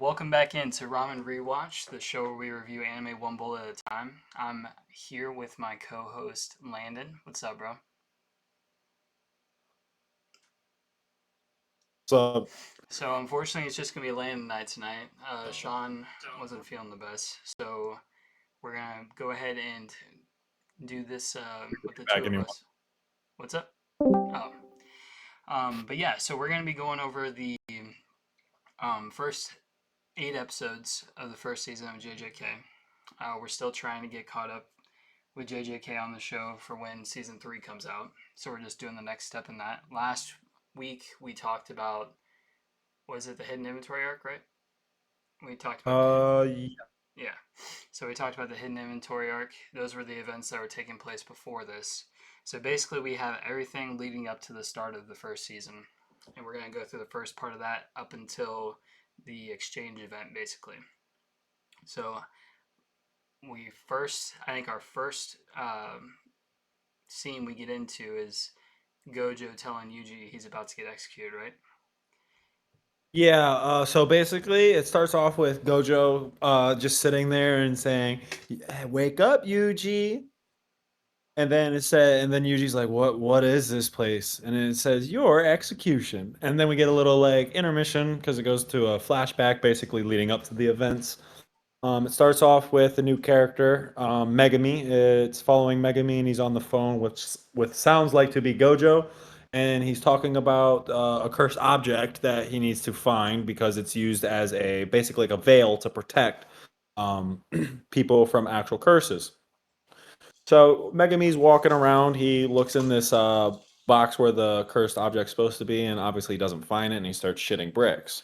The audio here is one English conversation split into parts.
welcome back into Ramen Rewatch, the show where we review anime one bullet at a time. I'm here with my co-host Landon. What's up, bro? So So unfortunately, it's just gonna be Landon and I tonight. Sean wasn't feeling the best, so we're gonna go ahead and do this with the two back of anymore. us. What's up? Oh, but yeah, so we're gonna be going over the first 8 episodes of the first season of JJK. We're still trying to get caught up with JJK on the show for when season 3 comes out. So we're just doing the next step in that. Last week we talked about, was it the hidden inventory arc, right? We talked about the hidden, Yeah. yeah. So we talked about the hidden inventory arc. Those were the events that were taking place before this. So basically, we have everything leading up to the start of the first season, and we're gonna go through the first part of that up until the exchange event, basically. So I think our first scene we get into is Gojo telling Yuji he's about to get executed, right? Yeah, so basically it starts off with Gojo just sitting there and saying, "Wake up, Yuji." And then Yuji's like, "What is this place?" And it says, "Your execution." And then we get a little like intermission because it goes to a flashback basically leading up to the events. It starts off with a new character, Megami. It's following Megami, and he's on the phone, which with sounds like to be Gojo, and he's talking about a cursed object that he needs to find because it's used as a basically like a veil to protect um, people from actual curses. So Megami's walking around. He looks in this box where the cursed object's supposed to be, and obviously he doesn't find it, and he starts shitting bricks.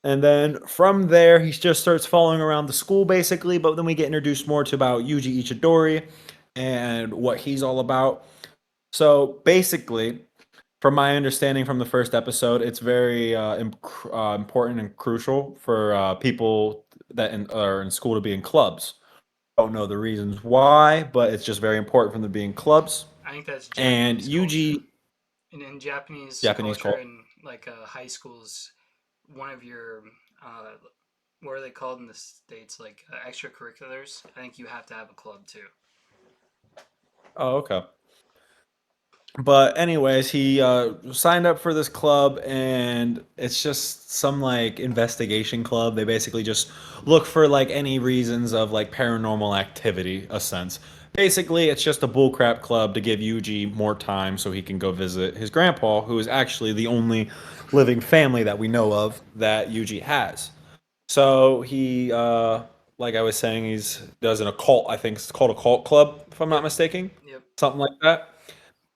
And then from there, he just starts following around the school basically. But then we get introduced more to about Yuji Ichidori and what he's all about. So basically, from my understanding from the first episode, it's very important and crucial for people that are in school to be in clubs. Don't know the reasons why, but it's just very important for them to be in clubs. I think that's And Japanese culture. Yuji, And in Japanese Japanese culture, cult. in like high schools, one of your uh, what are they called in the states? Like extracurriculars. I think you have to have a club too. Oh, okay. But anyways, he signed up for this club, and it's just some like investigation club. They basically just look for like any reasons of like paranormal activity. A sense. Basically, it's just a bullcrap club to give Yuji more time so he can go visit his grandpa, who is actually the only living family that we know of that Yuji has. So he, like I was saying, he's does an occult. I think it's called a cult club, if I'm not Yep. mistaken, Yep. something like that.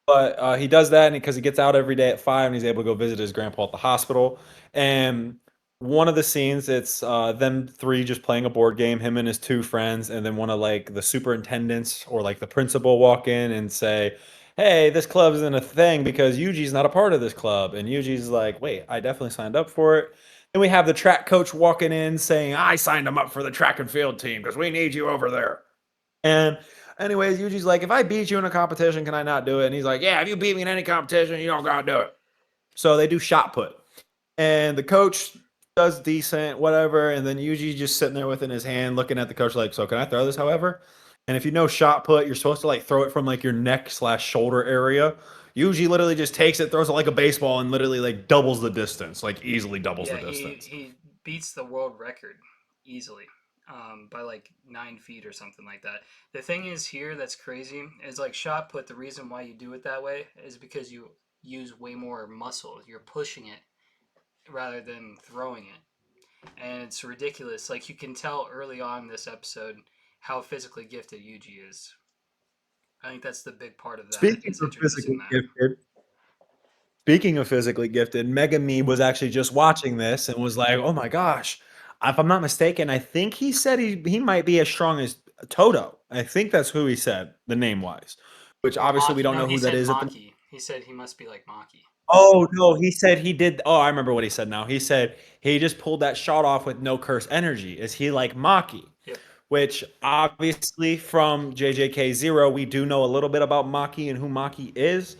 But he does that because he gets out every day at 5, and he's able to go visit his grandpa at the hospital. And one of the scenes, it's them three just playing a board game, him and his two friends, and then one of like the superintendents or like the principal walk in and say, "Hey, this club isn't a thing because Yuji's not a part of this club." And Yuji's like, "Wait, I definitely signed up for it." Then we have the track coach walking in saying, "I signed him up for the track and field team because we need you over there." And anyways, Yuji's like, "If I beat you in a competition, can I not do it?" And he's like, "Yeah, if you beat me in any competition, you don't gotta do it." So they do shot put. And the coach does decent, whatever. And then Yuji's just sitting there with it in his hand, looking at the coach like, "So can I throw this, however?" And if you know shot put, you're supposed to like throw it from like your neck slash shoulder area. Yuji literally just takes it, throws it like a baseball, and literally like doubles the distance, like easily doubles the Yeah, he distance. he beats the world record easily, by like 9 feet or something like that. The thing is here that's crazy is like shot put. The reason why you do it that way is because you use way more muscle. You're pushing it rather than throwing it, and it's ridiculous. Like you can tell early on in this episode how physically gifted Yuji is. I think that's the big part of that Speaking is of introducing physically that. gifted, Speaking of physically gifted, Megami was actually just watching this and was like, "Oh my gosh." If I'm not mistaken, I think he said he might be as strong as Toto. I think that's who he said, the name wise. Which Or obviously we Maki. don't No, know he who that said is at the. Maki. He said he must be like Maki. Oh no, he said he did. Oh, I remember what he said now. He said he just pulled that shot off with no curse energy. Is he like Maki? Yep. Which obviously from JJK Zero, we do know a little bit about Maki and who Maki is.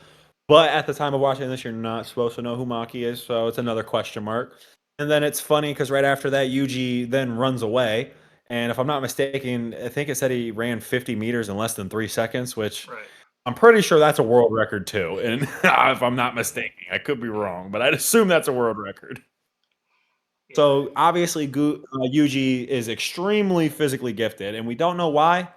But at the time of watching this, you're not supposed to know who Maki is, so it's another question mark. And then it's funny because right after that, Yuji then runs away. And if I'm not mistaken, I think it said he ran 50 meters in less than 3 seconds, which Right. I'm pretty sure that's a world record too. And if I'm not mistaken, I could be Yeah. wrong, but I'd assume that's a world record. Yeah. So obviously, Yuji is extremely physically gifted, and we don't know why.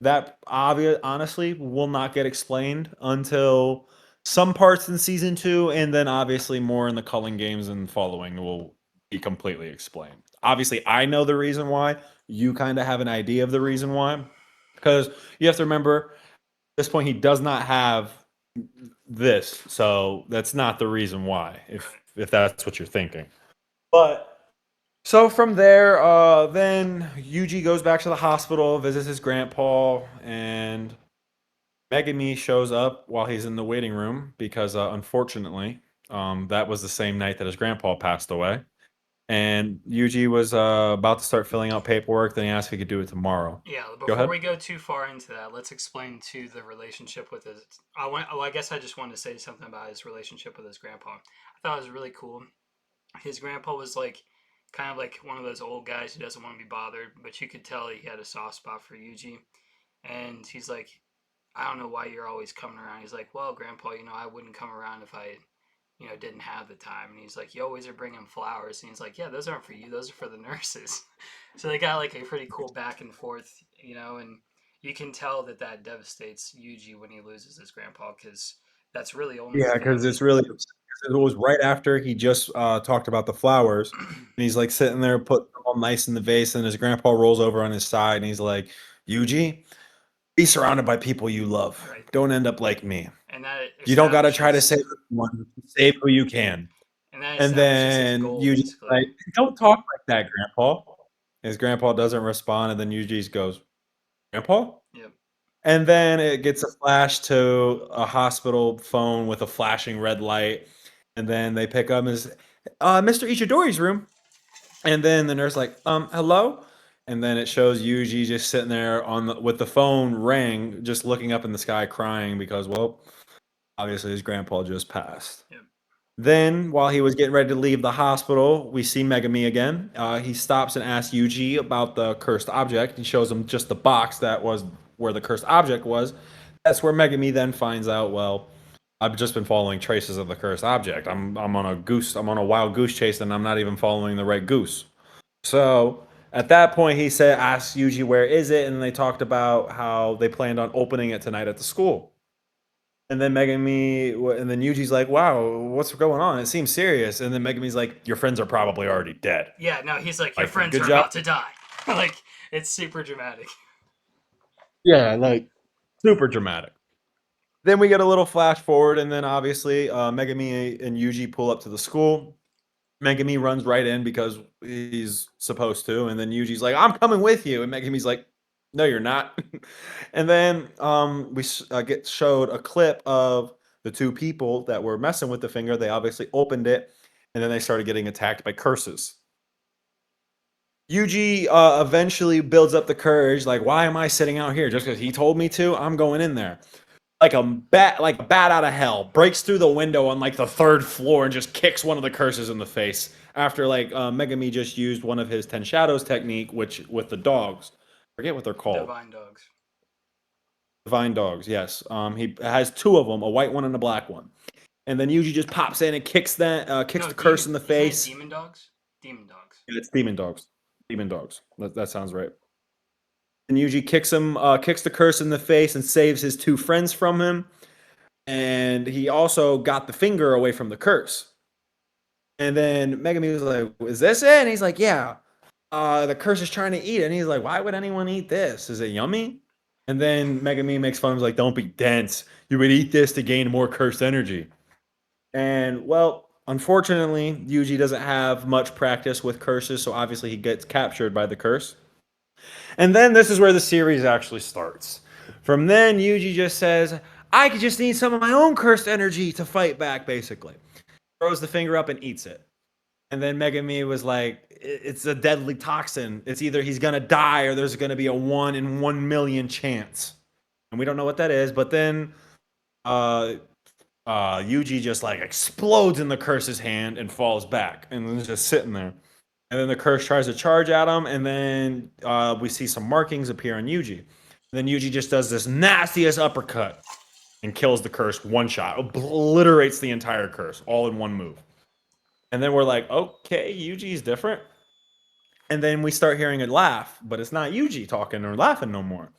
That honestly will not get explained until some parts in season 2, and then obviously more in the Culling games and following will be completely explained. Obviously, I know the reason why. You kind of have an idea of the reason why, because you have to remember at this point he does not have this, so that's not the reason why. Right. If that's what you're thinking, but. So from there, then Yuji goes back to the hospital, visits his grandpa, and Megami shows up while he's in the waiting room because, unfortunately, that was the same night that his grandpa passed away. And Yuji was about to start filling out paperwork. Then he asked if he could do it tomorrow. Yeah, Go before ahead. we go too far into that, let's explain to the relationship with his. I guess I just wanted to say something about his relationship with his grandpa. I thought it was really cool. His grandpa was like, kind of like one of those old guys who doesn't want to be bothered, but you could tell he had a soft spot for Yuji. And he's like, I don't know why you're always coming around. He's like, well, Grandpa, I wouldn't come around if I, didn't have the time. And he's like, you always are bringing flowers. And he's like, yeah, those aren't for you. Those are for the nurses. So they got like a pretty cool back and forth, and you can tell that that devastates Yuji when he loses his grandpa because that's really only Yeah, because family. it's really it was right after he just talked about the flowers, and he's like sitting there, put them all nice in the vase, and his grandpa rolls over on his side, and he's like, "Yuji, be surrounded by people you love. Right. Don't end up like me. And that You don't got to try to establishes, save everyone. Save who you can." and that And establishes his then goal Yuji's basically. like, "Don't talk like that, Grandpa." His grandpa doesn't respond, and then Yuji goes, "Grandpa?" Yep. And then it gets a flash to a hospital phone with a flashing red light. And then they pick up as Mr. Ichidori's room. And then the nurse like, hello? And then it shows Yuji just sitting there with the phone ring, just looking up in the sky crying because, well, obviously his grandpa just passed. Yep. Then, while he was getting ready to leave the hospital, we see Megami again. He stops and asks Yuji about the cursed object. He shows him just the box that was where the cursed object was. That's where Megami then finds out, well, I've just been following traces of the cursed object. I'm on a goose. I'm on a wild goose chase, and I'm not even following the right goose. So at that point, he said, "Ask Yuji where is it," and they talked about how they planned on opening it tonight at the school. And then and then Yuji's like, "Wow, what's going on? It seems serious." And then Megami's like, "Your friends are probably already dead." Yeah, no, he's like, your Like, friends good are job. about to die. Like, it's super dramatic. Yeah, like super dramatic. Then we get a little flash forward, and then obviously Megami and Yuji pull up to the school. Megami runs right in because he's supposed to, and then Yuji's like, "I'm coming with you," and Megami's like, "No, you're not." And then we get showed a clip of the two people that were messing with the finger. They obviously opened it, and then they started getting attacked by curses. Yuji eventually builds up the courage, like, "Why am I sitting out here? Just because he told me to? I'm going in there." Like a bat out of hell, breaks through the window on like the third floor and just kicks one of the curses in the face. After like Megami just used one of his Ten Shadows technique, which with the dogs, forget what they're called. Divine dogs. Divine dogs, yes. He has two of them, a white one and a black one. And then Yuji just pops in and kicks No, the curse demon. in the Isn't it face. demon dogs? Demon dogs. Yeah, it's demon dogs. Demon dogs. That sounds right. And Yuji kicks the curse in the face and saves his two friends from him. And he also got the finger away from the curse. And then Megami was like, "Is this it?" And he's like, "Yeah." The curse is trying to eat it. And he's like, "Why would anyone eat this? Is it yummy?" And then Megami makes fun of him, like, "Don't be dense. You would eat this to gain more cursed energy." And well, unfortunately, Yuji doesn't have much practice with curses, so obviously he gets captured by the curse. And then this is where the series actually starts. From then, Yuji just says, "I could just need some of my own cursed energy to fight back," basically. Throws the finger up and eats it. And then Megami was like, "It's a deadly toxin. It's either he's going to die or there's going to be a 1 in 1 million chance." And we don't know what that is. But then Yuji just like explodes in the curse's hand and falls back and is just sitting there. And then the curse tries to charge at him, and then we see some markings appear on Yuji. And then Yuji just does this nastiest uppercut and kills the curse one shot, obliterates the entire curse all in one move. And then we're like, okay, Yuji's different. And then we start hearing a laugh, but it's not Yuji talking or laughing no more.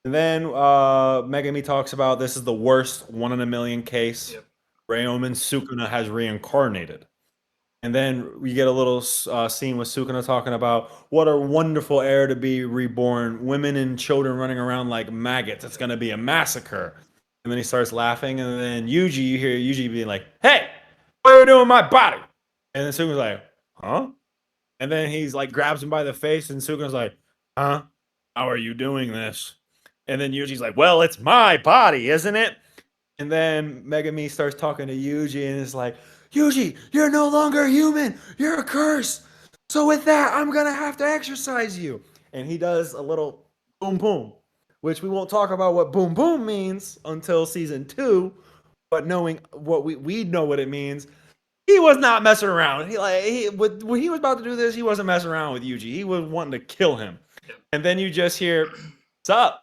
And then Megami talks about this is the worst 1 in a million case. Yep. Ryomen Sukuna has reincarnated. And then we get a little scene with Sukuna talking about what a wonderful era to be reborn. Women and children running around like maggots. It's going to be a massacre. And then he starts laughing. And then Yuji, you hear Yuji being like, hey, what are you doing with my body? And then Sukuna's like, huh? And then he's like, grabs him by the face. And Sukuna's like, huh? How are you doing this? And then Yuji's like, well, it's my body, isn't it? And then Megami starts talking to Yuji and is like, Yuji, you're no longer human. You're a curse. So with that, I'm going to have to exercise you. And he does a little boom boom, which we won't talk about what boom boom means until season 2. But knowing what we know what it means, he was not messing around. When he was about to do this, he wasn't messing around with Yuji. He was wanting to kill him. And then you just hear, what's up?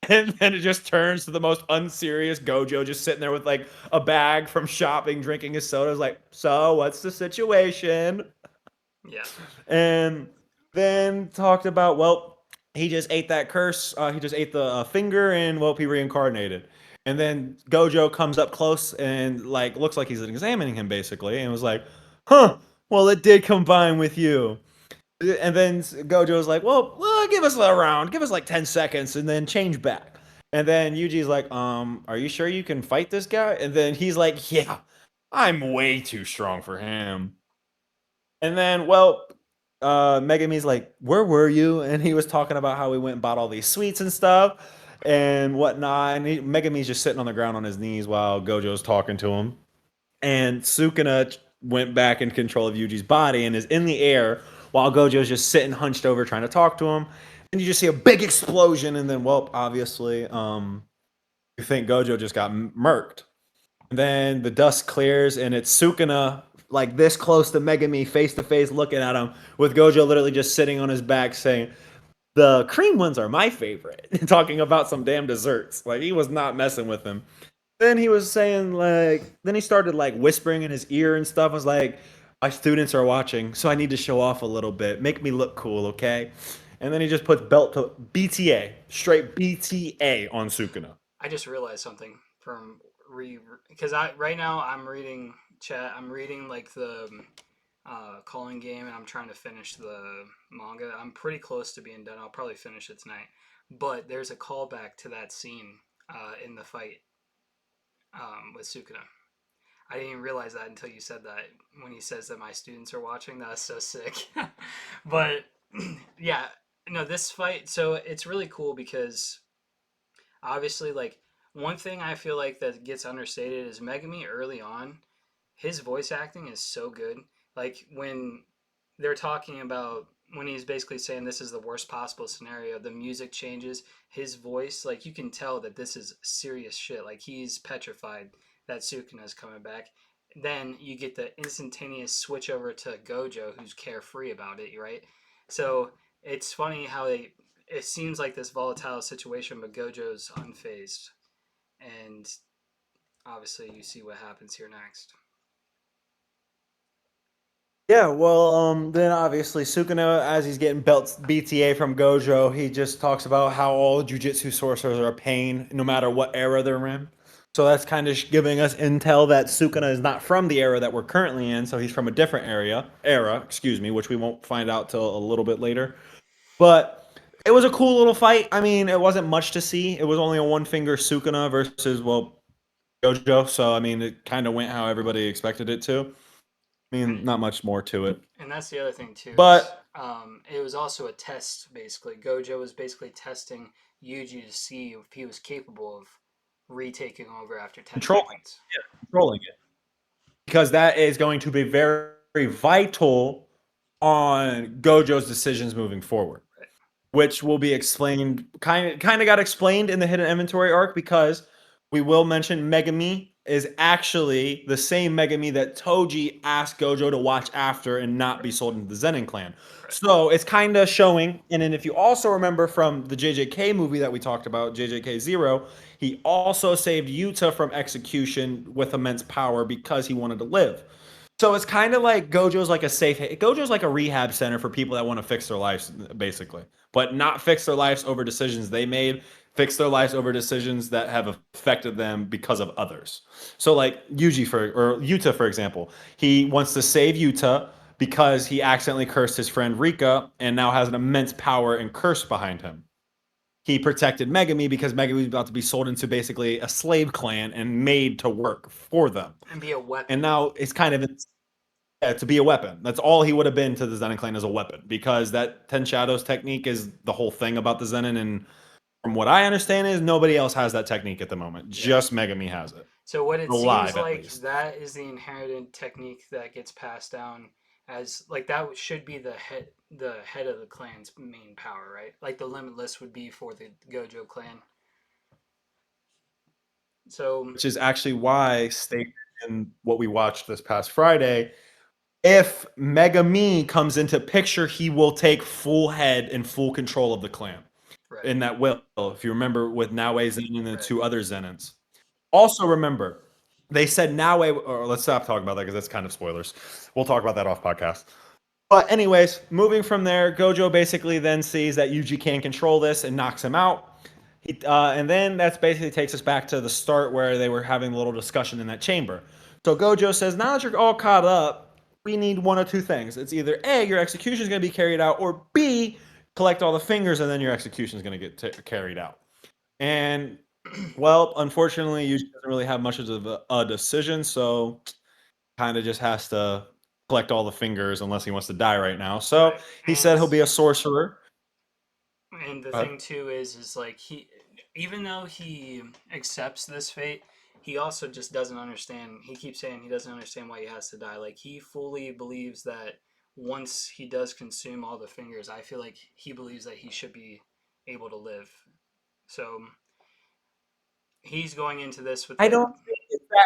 And then it just turns to the most unserious Gojo just sitting there with like a bag from shopping, drinking his sodas, like, so what's the situation? Yeah. And then talked about, well, he just ate that curse. He just ate the finger and, well, he reincarnated. And then Gojo comes up close and like looks like he's examining him basically and was like, huh, well, it did combine with you. And then Gojo's like, well, give us a round. Give us like 10 seconds and then change back. And then Yuji's like, are you sure you can fight this guy? And then he's like, yeah, I'm way too strong for him. And then, well, Megami's like, where were you? And he was talking about how we went and bought all these sweets and stuff and whatnot. And Megami's just sitting on the ground on his knees while Gojo's talking to him. And Sukuna went back in control of Yuji's body and is in the air while Gojo's just sitting hunched over trying to talk to him. And you just see a big explosion, and then, well, obviously, you think Gojo just got murked. And then the dust clears, and it's Sukuna, like this close to Megami, face to face, looking at him, with Gojo literally just sitting on his back saying, the cream ones are my favorite. Talking about some damn desserts. Like, he was not messing with him. Then he was saying, like, then he started, like, whispering in his ear and stuff. I was like, my students are watching, so I need to show off a little bit. Make me look cool, okay? And then he just puts belt to BTA, straight BTA on Sukuna. I just realized something from because right now I'm reading chat. I'm reading like the calling game, and I'm trying to finish the manga. I'm pretty close to being done. I'll probably finish it tonight. But there's a callback to that scene in the fight with Sukuna. I didn't even realize that until you said that. When he says that my students are watching, that's so sick. But yeah, no, this fight. So it's really cool because obviously, like, one thing I feel like that gets understated is Megami early on. His voice acting is so good. Like when they're talking about when he's basically saying this is the worst possible scenario, the music changes, his voice, like you can tell that this is serious shit. Like he's petrified that Sukuna's coming back. Then you get the instantaneous switch over to Gojo, who's carefree about it, right? So it's funny how it seems like this volatile situation, but Gojo's unfazed. And obviously you see what happens here next. Yeah, well, then obviously Sukuna, as he's getting belts BTA from Gojo, he just talks about how all jujitsu sorcerers are a pain, no matter what era they're in. So that's kind of giving us intel that Sukuna is not from the era that we're currently in, so he's from a different which we won't find out till a little bit later. But it was a cool little fight. I mean, it wasn't much to see. It was only a one finger Sukuna versus, well, Gojo. So I mean, it kind of went how everybody expected it to. I mean, not much more to it. And that's the other thing too. But it was also a test, basically. Gojo was basically testing Yuji to see if he was capable of retaking over after 10 seconds. Controlling it. Because that is going to be very, very vital on Gojo's decisions moving forward. Right. Which will be explained, kind of got explained in the hidden inventory arc, because we will mention Megami is actually the same Megami that Toji asked Gojo to watch after and not be sold into the Zenin clan. Right. So it's kind of showing. And then if you also remember from the JJK movie that we talked about, JJK Zero, he also saved Yuta from execution with immense power because he wanted to live. So it's kind of like Gojo's like a safe. Gojo's like a rehab center for people that want to fix their lives, basically, but not fix their lives over decisions they made. Fix their lives over decisions that have affected them because of others. So, like Yuta, for example, he wants to save Yuta because he accidentally cursed his friend Rika and now has an immense power and curse behind him. He protected Megami because Megami was about to be sold into basically a slave clan and made to work for them. And be a weapon. And now it's kind of to be a weapon. That's all he would have been to the Zenin clan, as a weapon, because that Ten Shadows technique is the whole thing about the Zenin. And from what I understand is nobody else has that technique at the moment. Just Megami has it. So what it Alive, seems at like least. that is the inherited technique that gets passed down as like that should be the head of the clan's main power, right? Like the limitless would be for the Gojo clan. So Which is actually why stated in what we watched this past Friday, if Megami comes into picture, he will take full head and full control of the clan. right. In that will, if you remember with Naue Zenin and the Right. two other Zenins. Also remember, they said Naue, or let's stop talking about that because that's kind of spoilers. We'll talk about that off podcast. But anyways, moving from there, Gojo basically then sees that Yuji can't control this and knocks him out. And then that's basically takes us back to the start where they were having a little discussion in that chamber. So Gojo says, now that you're all caught up, we need one of two things. It's either A, your execution is going to be carried out, or B, collect all the fingers and then your execution is going to get carried out. And well, unfortunately, Yuji doesn't really have much of a decision, so kind of just has to collect all the fingers unless he wants to die right now. So Right. he said he'll be a sorcerer. And the thing too is like even though he accepts this fate, he also just doesn't understand. He keeps saying he doesn't understand why he has to die. Like he fully believes that once he does consume all the fingers, I feel like he believes that he should be able to live. So he's going into this with I don't think it's that.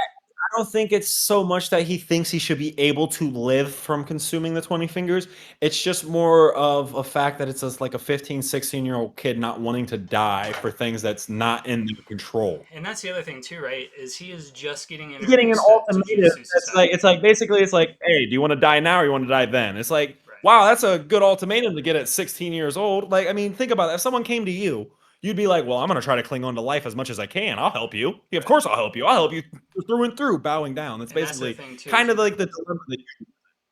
I don't think it's so much that he thinks he should be able to live from consuming the 20 fingers. It's just more of a fact that it's just like a 15, 16-year-old kid not wanting to die for things that's not in their control. And that's the other thing too, right? Is he is just getting Getting an introduced to ultimatum Jujutsu that's Society. like basically it's like, hey, do you want to die now or you want to die then? It's like, Right. wow, that's a good ultimatum to get at 16 years old. Like, I mean, think about it. If someone came to you, you'd be like, well, I'm gonna try to cling on to life as much as I can. I'll help you. Yeah, of course I'll help you. I'll help you through and through, bowing down. That's And that's the basically thing too. kind of like the dilemma that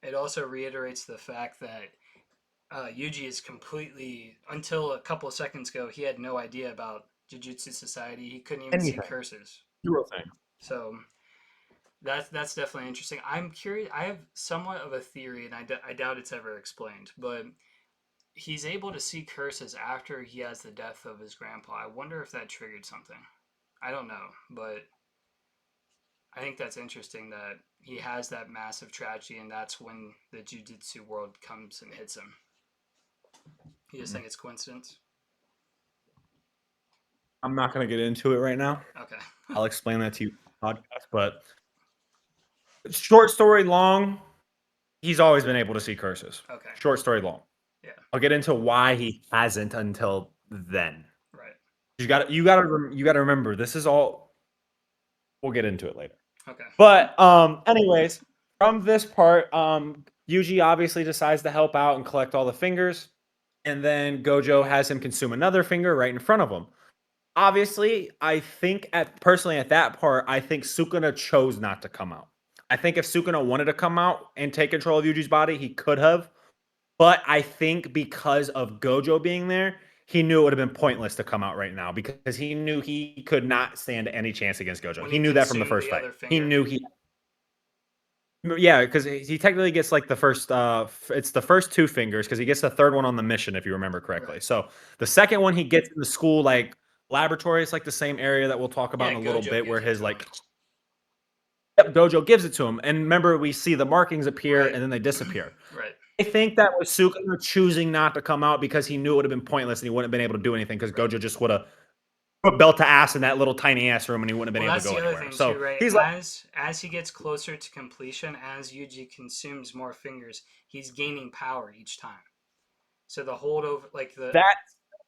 It also reiterates the fact that Yuji is completely, until a couple of seconds ago, he had no idea about Jujutsu Society. He couldn't even see anything. curses. Zero thing. So that's definitely interesting. I'm curious. I have somewhat of a theory, and I doubt it's ever explained, but he's able to see curses after he has the death of his grandpa. I wonder if that triggered something. I don't know, but I think that's interesting that he has that massive tragedy, and that's when the Jujutsu world comes and hits him. You just think it's coincidence? I'm not gonna get into it right now. Okay. I'll explain that to you on the podcast, but short story long, he's always been able to see curses. Okay. Short story long. Yeah. I'll get into why he hasn't until then. Right. You gotta remember this is all. We'll get into it later. Okay. But anyways, from this part, Yuji obviously decides to help out and collect all the fingers, and then Gojo has him consume another finger right in front of him. Obviously, I think personally at that part, I think Sukuna chose not to come out. I think if Sukuna wanted to come out and take control of Yuji's body, he could have. But I think because of Gojo being there, he knew it would have been pointless to come out right now because he knew he could not stand any chance against Gojo. When He knew that from the first fight. He knew yeah, because he technically gets like the first it's the first two fingers because he gets the third one on the mission if you remember correctly. Right. So the second one he gets in the school like laboratory, it's like the same area that we'll talk about in a little Gojo bit where gives it his to like him. Gojo gives it to him. And remember we see the markings appear Right. and then they disappear. Right. I think that was Sukuna choosing not to come out because he knew it would have been pointless and he wouldn't have been able to do anything because Right. Gojo just would have put belt to ass in that little tiny ass room, and he wouldn't have Well, been able to that's go the other anywhere. thing too, So right? he's like, As he gets closer to completion, as Yuji consumes more fingers, he's gaining power each time. So the holdover, like the that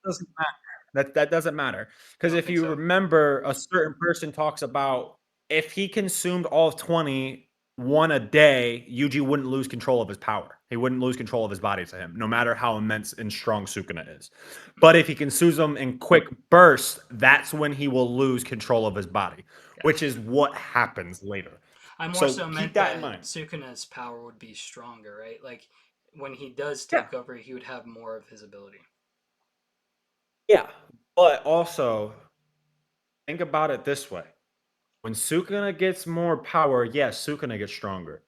doesn't matter. That doesn't matter, you because don't if think you so? remember, a certain person talks about if he consumed all of 21 a day, Yuji wouldn't lose control of his power. He wouldn't lose control of his body to him, no matter how immense and strong Sukuna is. But if he consumes them in quick bursts, that's when he will lose control of his body, which Gotcha. is what happens later. I more So so keep meant that in that mind. Sukuna's power would be stronger, right? Like when he does Yeah. take over, he would have more of his ability. Yeah. But also, think about it this way. When Sukuna gets more power, yes, Sukuna gets stronger.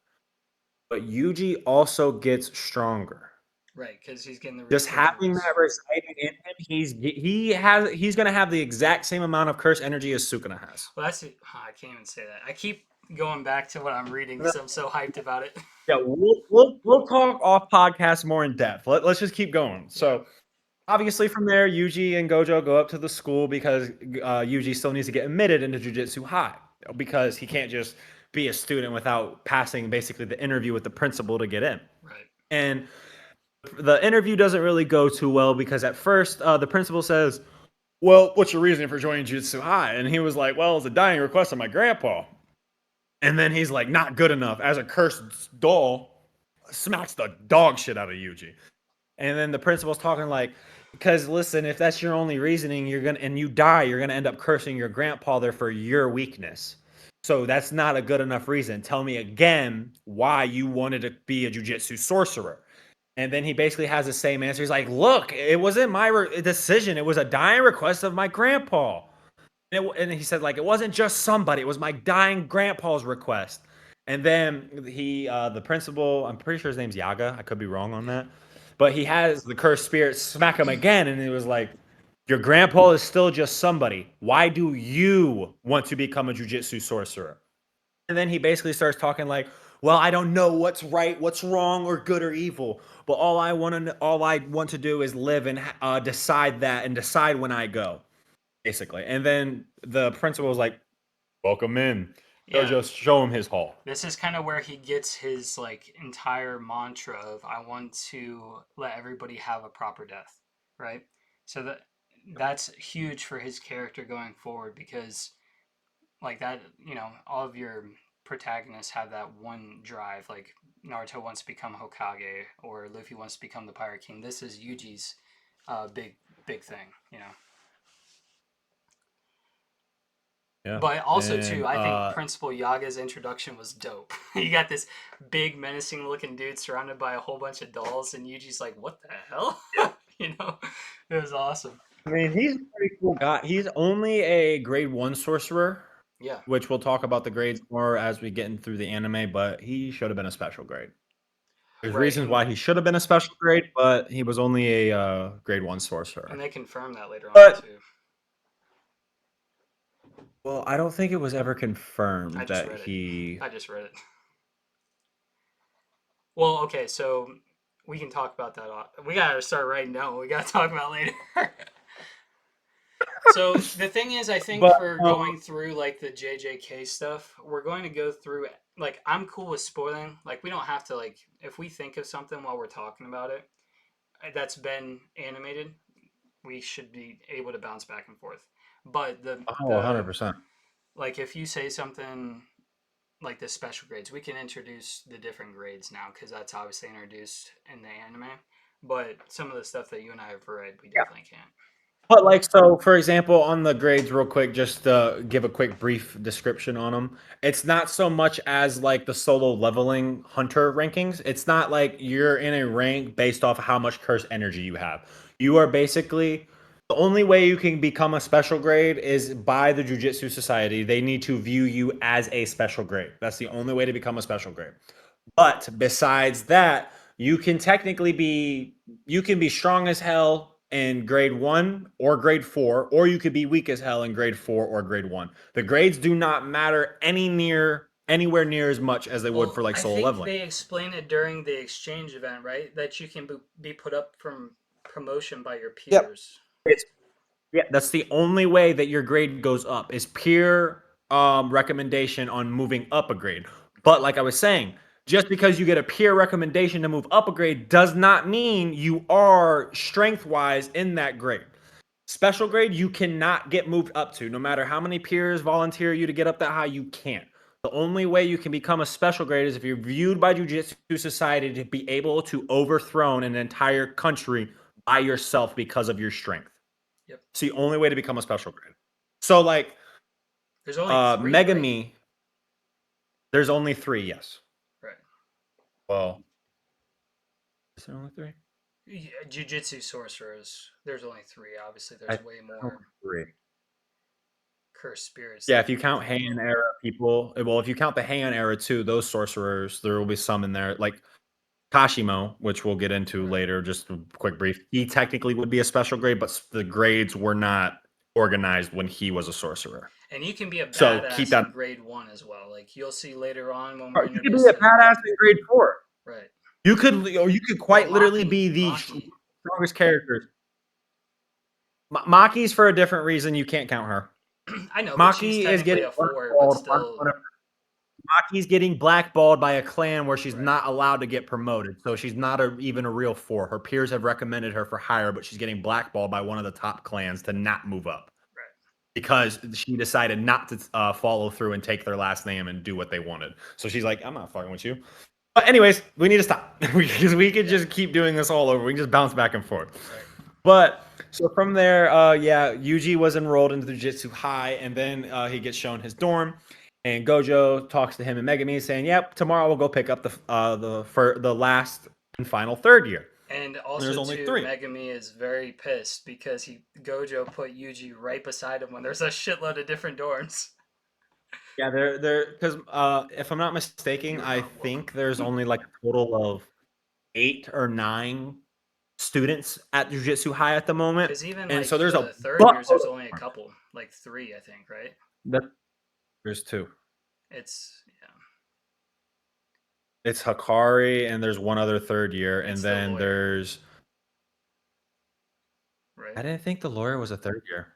But Yuji also gets stronger. Right, because he's getting the Just having residuals. that residing in him, he's gonna have the exact same amount of curse energy as Sukuna has. Well, that's it. I can't even say that. I keep going back to what I'm reading because I'm so hyped about it. Yeah, we'll talk off podcast more in depth. Let's just keep going. Yeah, So obviously from there, Yuji and Gojo go up to the school because Yuji still needs to get admitted into Jujutsu High because he can't just be a student without passing basically the interview with the principal to get in. right. And the interview doesn't really go too well because at first the principal says, "Well, what's your reason for joining Jujutsu High?" And he was like, "Well, it's a dying request of my grandpa." And then he's like, "Not good enough." As a cursed doll, smacks the dog shit out of Yuji. And then the principal's talking like, because listen, if that's your only reasoning, you're gonna and you die, you're gonna end up cursing your grandpa there for your weakness. So that's not a good enough reason. Tell me again why you wanted to be a jujitsu sorcerer. And then he basically has the same answer. He's like, look, it wasn't my decision. It was a dying request of my grandpa. And he said, like, it wasn't just somebody. It was my dying grandpa's request. And then the principal, I'm pretty sure his name's Yaga. I could be wrong on that. But he has the cursed spirit smack him again. And it was like, your grandpa is still just somebody. Why do you want to become a jujitsu sorcerer? And then he basically starts talking like, well, I don't know what's right, what's wrong, or good or evil. But all I want to do is live and decide that and decide when I go, basically. And then the principal was like, welcome in. Go Yeah, just show him his hall. this is kind of where he gets his like entire mantra of I want to let everybody have a proper death, right? So that's huge for his character going forward because like that, all of your protagonists have that one drive. Like Naruto wants to become Hokage, or Luffy wants to become the Pirate King. This is Yuji's big thing. Yeah. But also And too, I think Principal Yaga's introduction was dope. You got this big menacing looking dude surrounded by a whole bunch of dolls, and Yuji's like, "What the hell?" you know, it was awesome. I mean, he's a pretty cool guy. He's only a grade 1 sorcerer, Yeah, which we'll talk about the grades more as we get in through the anime, but he should have been a special grade. There's right. reasons why he should have been a special grade, but he was only a grade 1 And sorcerer. they confirmed that later on But too. well, I don't think it was ever I confirmed just that read it. he. I just read it. Well, okay, so we can talk about that. We gotta start writing down what we gotta talk about later. So the thing is, I think But for going through like the JJK stuff, we're going to go through like I'm cool with spoiling. Like we don't have to like if we think of something while we're talking about it that's been animated, we should be able to bounce back and forth. But oh, the 100%. like if you say something like the special grades, we can introduce the different grades now because that's obviously introduced in the anime. But some of the stuff that you and I have read, we definitely can't. But like so, for example, on the grades, real quick, just to give a quick brief description on them. It's not so much as like the solo leveling hunter rankings. It's not like you're in a rank based off of how much curse energy you have. You are basically the only way you can become a special grade is by the Jujitsu Society. They need to view you as a special grade. That's the only way to become a special grade. But besides that, you can be strong as hell in grade 1 or grade 4, or you could be weak as hell in grade 4 or grade 1. The grades do not matter anywhere near as much as they would for Well, like I solo think leveling. they explain it during the exchange event, right? That you can be put up from promotion by your Yep. peers. Yeah, that's the only way that your grade goes up is peer recommendation on moving up a grade. But like I was saying, just because you get a peer recommendation to move up a grade does not mean you are strength wise in that grade. Special grade, you cannot get moved up to. No matter how many peers volunteer you to get up that high, you can't. The only way you can become a special grade is if you're viewed by Jujutsu Society to be able to overthrow an entire country by yourself because of your strength. Yep. It's the only way to become a special grade. So like There's only three, right? Megami, there's only 3, yes. Right. Well, is there only 3? Yeah, Jujutsu sorcerers. There's only three. Obviously, I there's way only more 3. cursed spirits. Yeah, That if you count Heian era people, well, if you count the Heian era too, those sorcerers, there will be some in there. Like Kashimo, which we'll get into Right. later, just a quick brief. He technically would be a special grade, but the grades were not organized when he was a sorcerer. And you can be a So keep badass that. in grade 1 as well. Like you'll see later on when we're You could be introduced a to. badass in grade 4. Right. You could Well, quite literally be the Maki. strongest characters. Maki's for a different reason. You can't count her. I know, but she's Maki is technically getting a 4, but blackballed. still. Maki's getting blackballed by a clan where she's Right. not allowed to get promoted. So she's not even a real 4. Her peers have recommended her for higher, but she's getting blackballed by one of the top clans to not move up. Right. Because she decided not to follow through and take their last name and do what they wanted. So she's like, I'm not fucking with you. But anyways, we need to stop because we could just keep doing this all over. We can just bounce back and forth. Right. But so from there, Yuji was enrolled into the Jujutsu High, and then he gets shown his dorm, and Gojo talks to him and Megami, saying, "Yep, tomorrow we'll go pick up the last and final third year." And also, there's only too, 3. Megami is very pissed because Gojo put Yuji right beside him when there's a shitload of different dorms. Yeah, they're because if I'm not mistaken, I think there's only like a total of 8 or 9 students at Jujutsu High at the moment, Because even and like so there's a the third years, buttload there's of only a dorms. couple, like 3, I think, right? There's 2. It's It's Hakari, and there's one other third year, and It's the then lawyer. there's. Right. I didn't think the lawyer was a third year.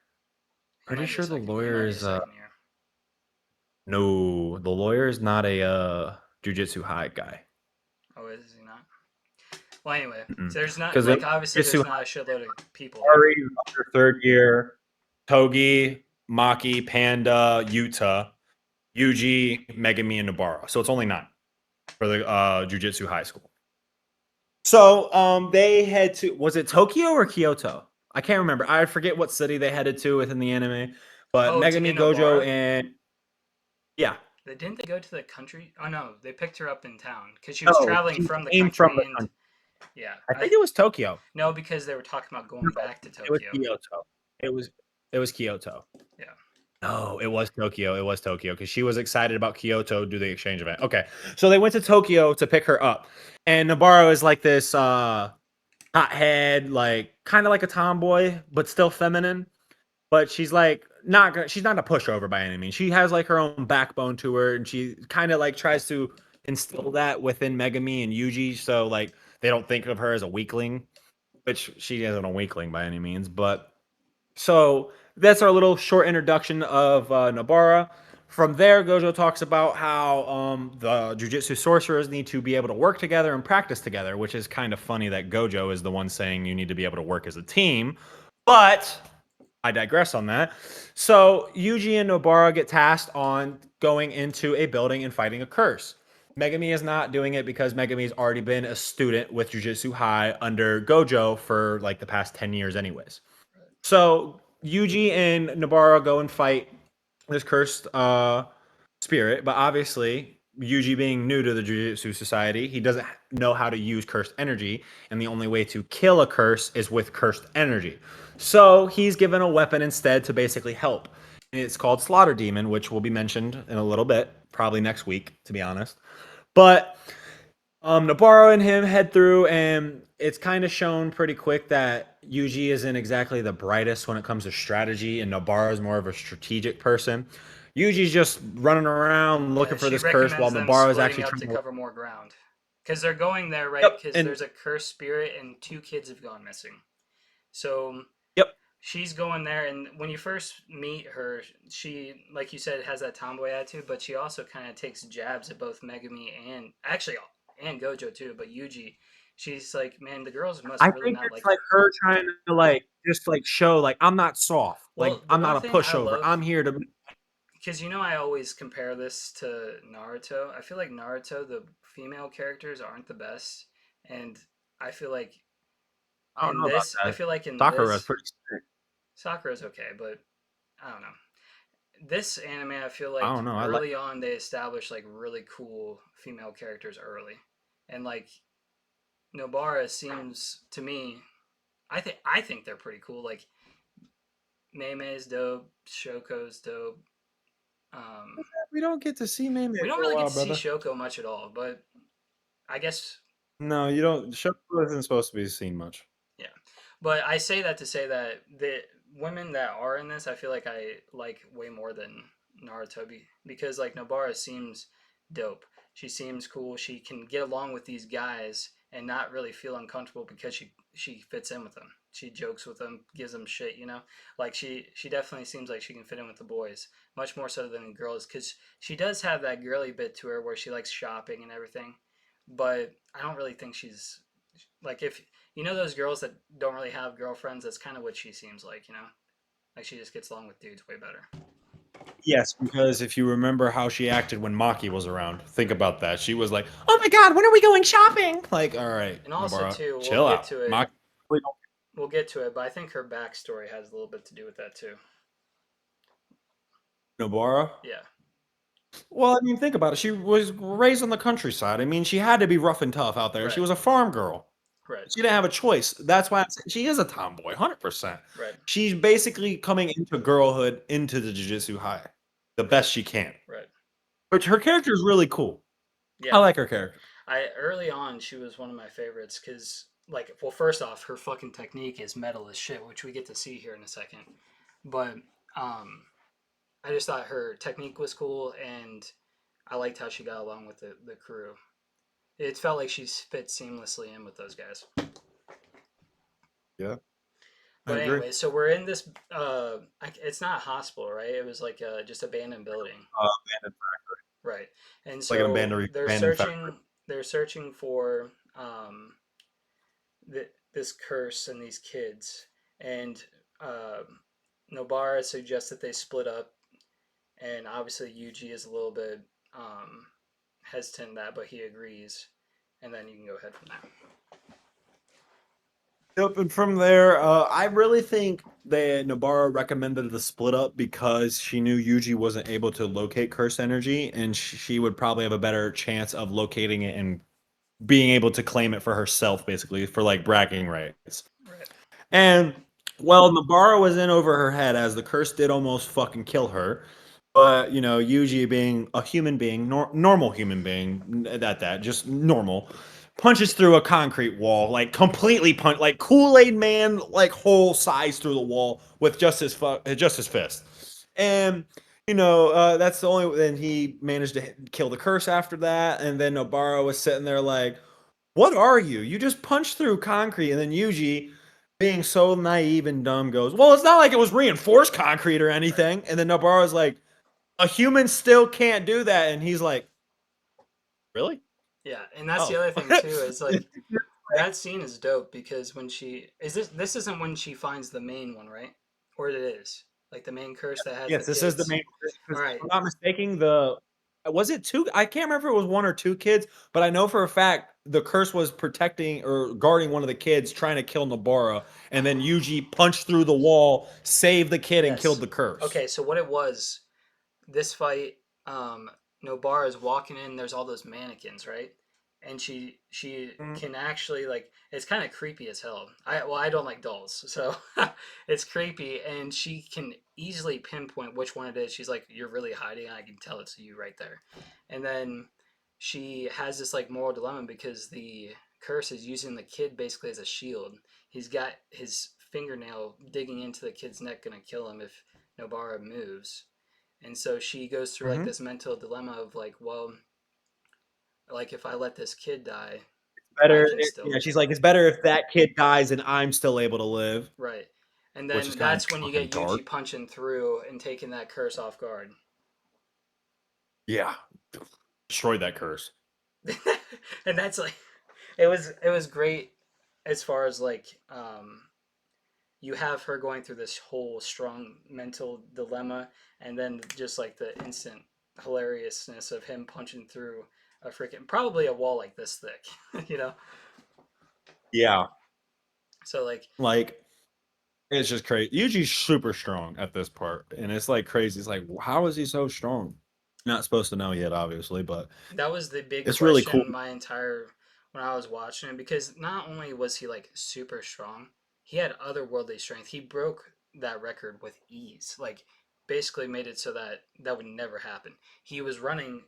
Pretty sure the lawyer is second year. no, the lawyer is not a Jujutsu High guy. Oh, is he not? Well, anyway, Mm-mm. so there's not 'Cause like the obviously Jujutsu there's not a shitload of people. Hakari is under third year. Togi, Maki, Panda, Yuta, Yuji, Megami, and Nobara. So it's only 9 for the Jujutsu High School. So they head to, was it Tokyo or Kyoto? I can't remember. I forget what city they headed to within the anime. But Megami, Gojo, Nobara? and yeah. Didn't they go to the country? Oh no, they picked her up in town because she was traveling she from the came country. from the country. Yeah, I think it was Tokyo. no, because they were talking about going back to It was Tokyo. Kyoto. It was Kyoto. Yeah. No, it was Tokyo. It was Tokyo because she was excited about Kyoto do the exchange event. Okay, so they went to Tokyo to pick her up, and Nobara is like this hothead, like kind of like a tomboy, but still feminine. But she's like she's not a pushover by any means. She has like her own backbone to her, and she kind of like tries to instill that within Megami and Yuji, so like they don't think of her as a weakling, which she isn't a weakling by any means. But so that's our little short introduction of Nobara. From there, Gojo talks about how the Jujutsu sorcerers need to be able to work together and practice together, which is kind of funny that Gojo is the one saying you need to be able to work as a team. But I digress on that. So Yuji and Nobara get tasked on going into a building and fighting a curse. Megami is not doing it because Megami's already been a student with Jujutsu High under Gojo for like the past 10 years anyways. So Yuji and Nobara go and fight this cursed spirit, but obviously Yuji being new to the Jujutsu Society, he doesn't know how to use cursed energy, and the only way to kill a curse is with cursed energy. So he's given a weapon instead to basically help. And it's called Slaughter Demon, which will be mentioned in a little bit, probably next week, to be honest. But Nobara and him head through, and it's kind of shown pretty quick that Yuji isn't exactly the brightest when it comes to strategy, and Nobara is more of a strategic person. Yuji's just running around looking for this curse, while Nobara is actually trying to cover more ground because they're going there, right? Yep, Because and there's a cursed spirit and 2 kids have gone missing. So yep, she's going there, and when you first meet her, she, like you said, has that tomboy attitude, but she also kind of takes jabs at both Megumi and actually and Gojo too. But Yuji, she's like, man, the girls must I really think not it's like like you. her trying to like just like show like I'm not soft. Like Well, the I'm one not a thing I pushover. love, I'm here to because I always compare this to Naruto. I feel like Naruto, the female characters aren't the best, and I feel like I don't know about I that. feel like in Sakura's this, pretty sick. Sakura's okay, but I don't know. This anime, I feel I like don't know. I like early on they established like really cool female characters early, and like Nobara seems to me, I think they're pretty cool. Like Mei's dope, Shoko's dope. Um, we don't get to see Meme we don't for a really get while, to see brother. Shoko much at all, but I guess No, you don't. Shokuguru isn't supposed to be seen much. yeah. But I say that to say that the women that are in this, I feel like I like way more than Naruto because like Nobara seems dope. She seems cool. She can get along with these guys and not really feel uncomfortable because she fits in with them. She jokes with them, gives them shit, you know. Like she definitely seems like she can fit in with the boys much more so than the girls because she does have that girly bit to her where she likes shopping and everything. But I don't really think she's like if those girls that don't really have girlfriends. That's kind of what she seems like. Like she just gets along with dudes way better. Yes, because if you remember how she acted when Maki was around, think about that. She was like, "Oh my God, when are we going shopping?" Like, all right, And also Nobara, too, we'll chill get out. to it. Maki, really don't- We'll get to it, but I think her backstory has a little bit to do with that too. Nobara. Yeah. Well, I mean, think about it. She was raised on the countryside. I mean, she had to be rough and tough out there. She Right. was a farm girl. Right. She didn't have a choice. That's why she is a tomboy, 100%. Right. She's basically coming into girlhood into the Jujutsu High the best she can. Right. But her character is really cool. I Yeah. like her character. I early on she was one of my favorites because like well first off her fucking technique is metal as shit, which we get to see here in a second. But um I just thought her technique was cool and I liked how she got along with the crew. It felt like she fit seamlessly in with those guys. Yeah, I But agree. anyway, so we're in this. It's not a hospital, right? It was like just abandoned building, Abandoned, right? And like an so abandoned factory. They're searching for this curse and these kids. And uh, Nobara suggests that they split up, and obviously Yuji is a little bit hesitant in that, but he agrees. And then you can go ahead from there. Yep, and from there, I really think that Nobara recommended the split up because she knew Yuji wasn't able to locate curse energy, and she would probably have a better chance of locating it and being able to claim it for herself, basically for like bragging rights. Right. And well, Nobara was in over her head as the curse did almost fucking kill her. But Yuji being a human being, normal human being, just normal, punches through a concrete wall, like completely like Kool-Aid Man, like whole size through the wall with just his fist, and that's the only. Then he managed to kill the curse after that, and then Nobara was sitting there like, "What are you? You just punched through concrete," and then Yuji. Being so naive and dumb goes, well, it's not like it was reinforced concrete or Right. anything. And then Nobara's like, a human still can't do that. And he's like, really? Yeah, and that's the Oh. other thing too. Is like that scene is dope because when she is this isn't when she finds the main one, right? Or it is like the main curse that has the Yes, this is the kids. main. All Because if right. I'm not mistaken, the was it two? I can't remember if it was one or two kids, but I know for a fact the curse was protecting or guarding one of the kids, trying to kill Nobara, and then Yuji punched through the wall, saved the kid, and killed Yes. the curse. Okay, so what it was, this fight, Nobara is walking in. There's all those mannequins, right? And she Mhm. can actually like it's kind of creepy as hell. I don't like dolls, so it's creepy, and she can easily pinpoint which one it is. She's like, "You're really hiding. I can tell it's you right there." And then she has this like moral dilemma because the curse is using the kid basically as a shield. He's got his fingernail digging into the kid's neck, gonna kill him if Nobara moves. And so she goes through like Mhm. this mental dilemma of like, well, like if I let this kid die, I Better, can still yeah. live. She's like, it's better if that kid dies and I'm still able to live. Right. And which is then kind of that's when you fucking get dark. Yuji punching through and taking that curse off guard. Yeah, destroyed that curse. And that's like it was great as far as like you have her going through this whole strong mental dilemma, and then just like the instant hilariousness of him punching through a freaking probably a wall like this thick, you know. Yeah, So like like it's just crazy. Yuji's super strong at this part, and it's like crazy. It's like, how is he so strong? Not supposed to know yet, obviously, but that was the big it's really cool. question my entire when I was watching it, because not only was he like super strong, he had otherworldly strength. He broke that record with ease. Like basically made it so that that would never happen. He was running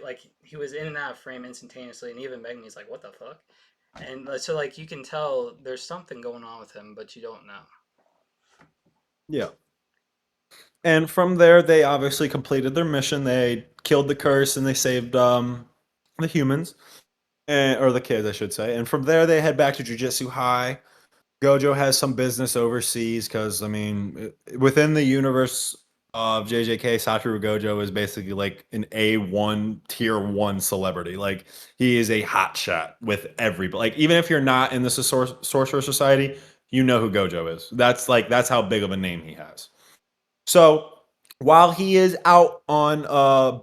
like he was in and out of frame instantaneously, and even Megan's like, "What the fuck?" And so like you can tell there's something going on with him, but you don't know. Yeah. And from there, they obviously completed their mission. They killed the curse and they saved the humans, or the kids, I should say. And from there, they head back to Jujutsu High. Gojo has some business overseas because, I mean, within the universe of JJK, Satoru Gojo is basically like an A1 tier one celebrity. Like he is a hot shot with everybody. Like even if you're not in the Sorcerer Society, you know who Gojo is. That's how big of a name he has. So while he is out on a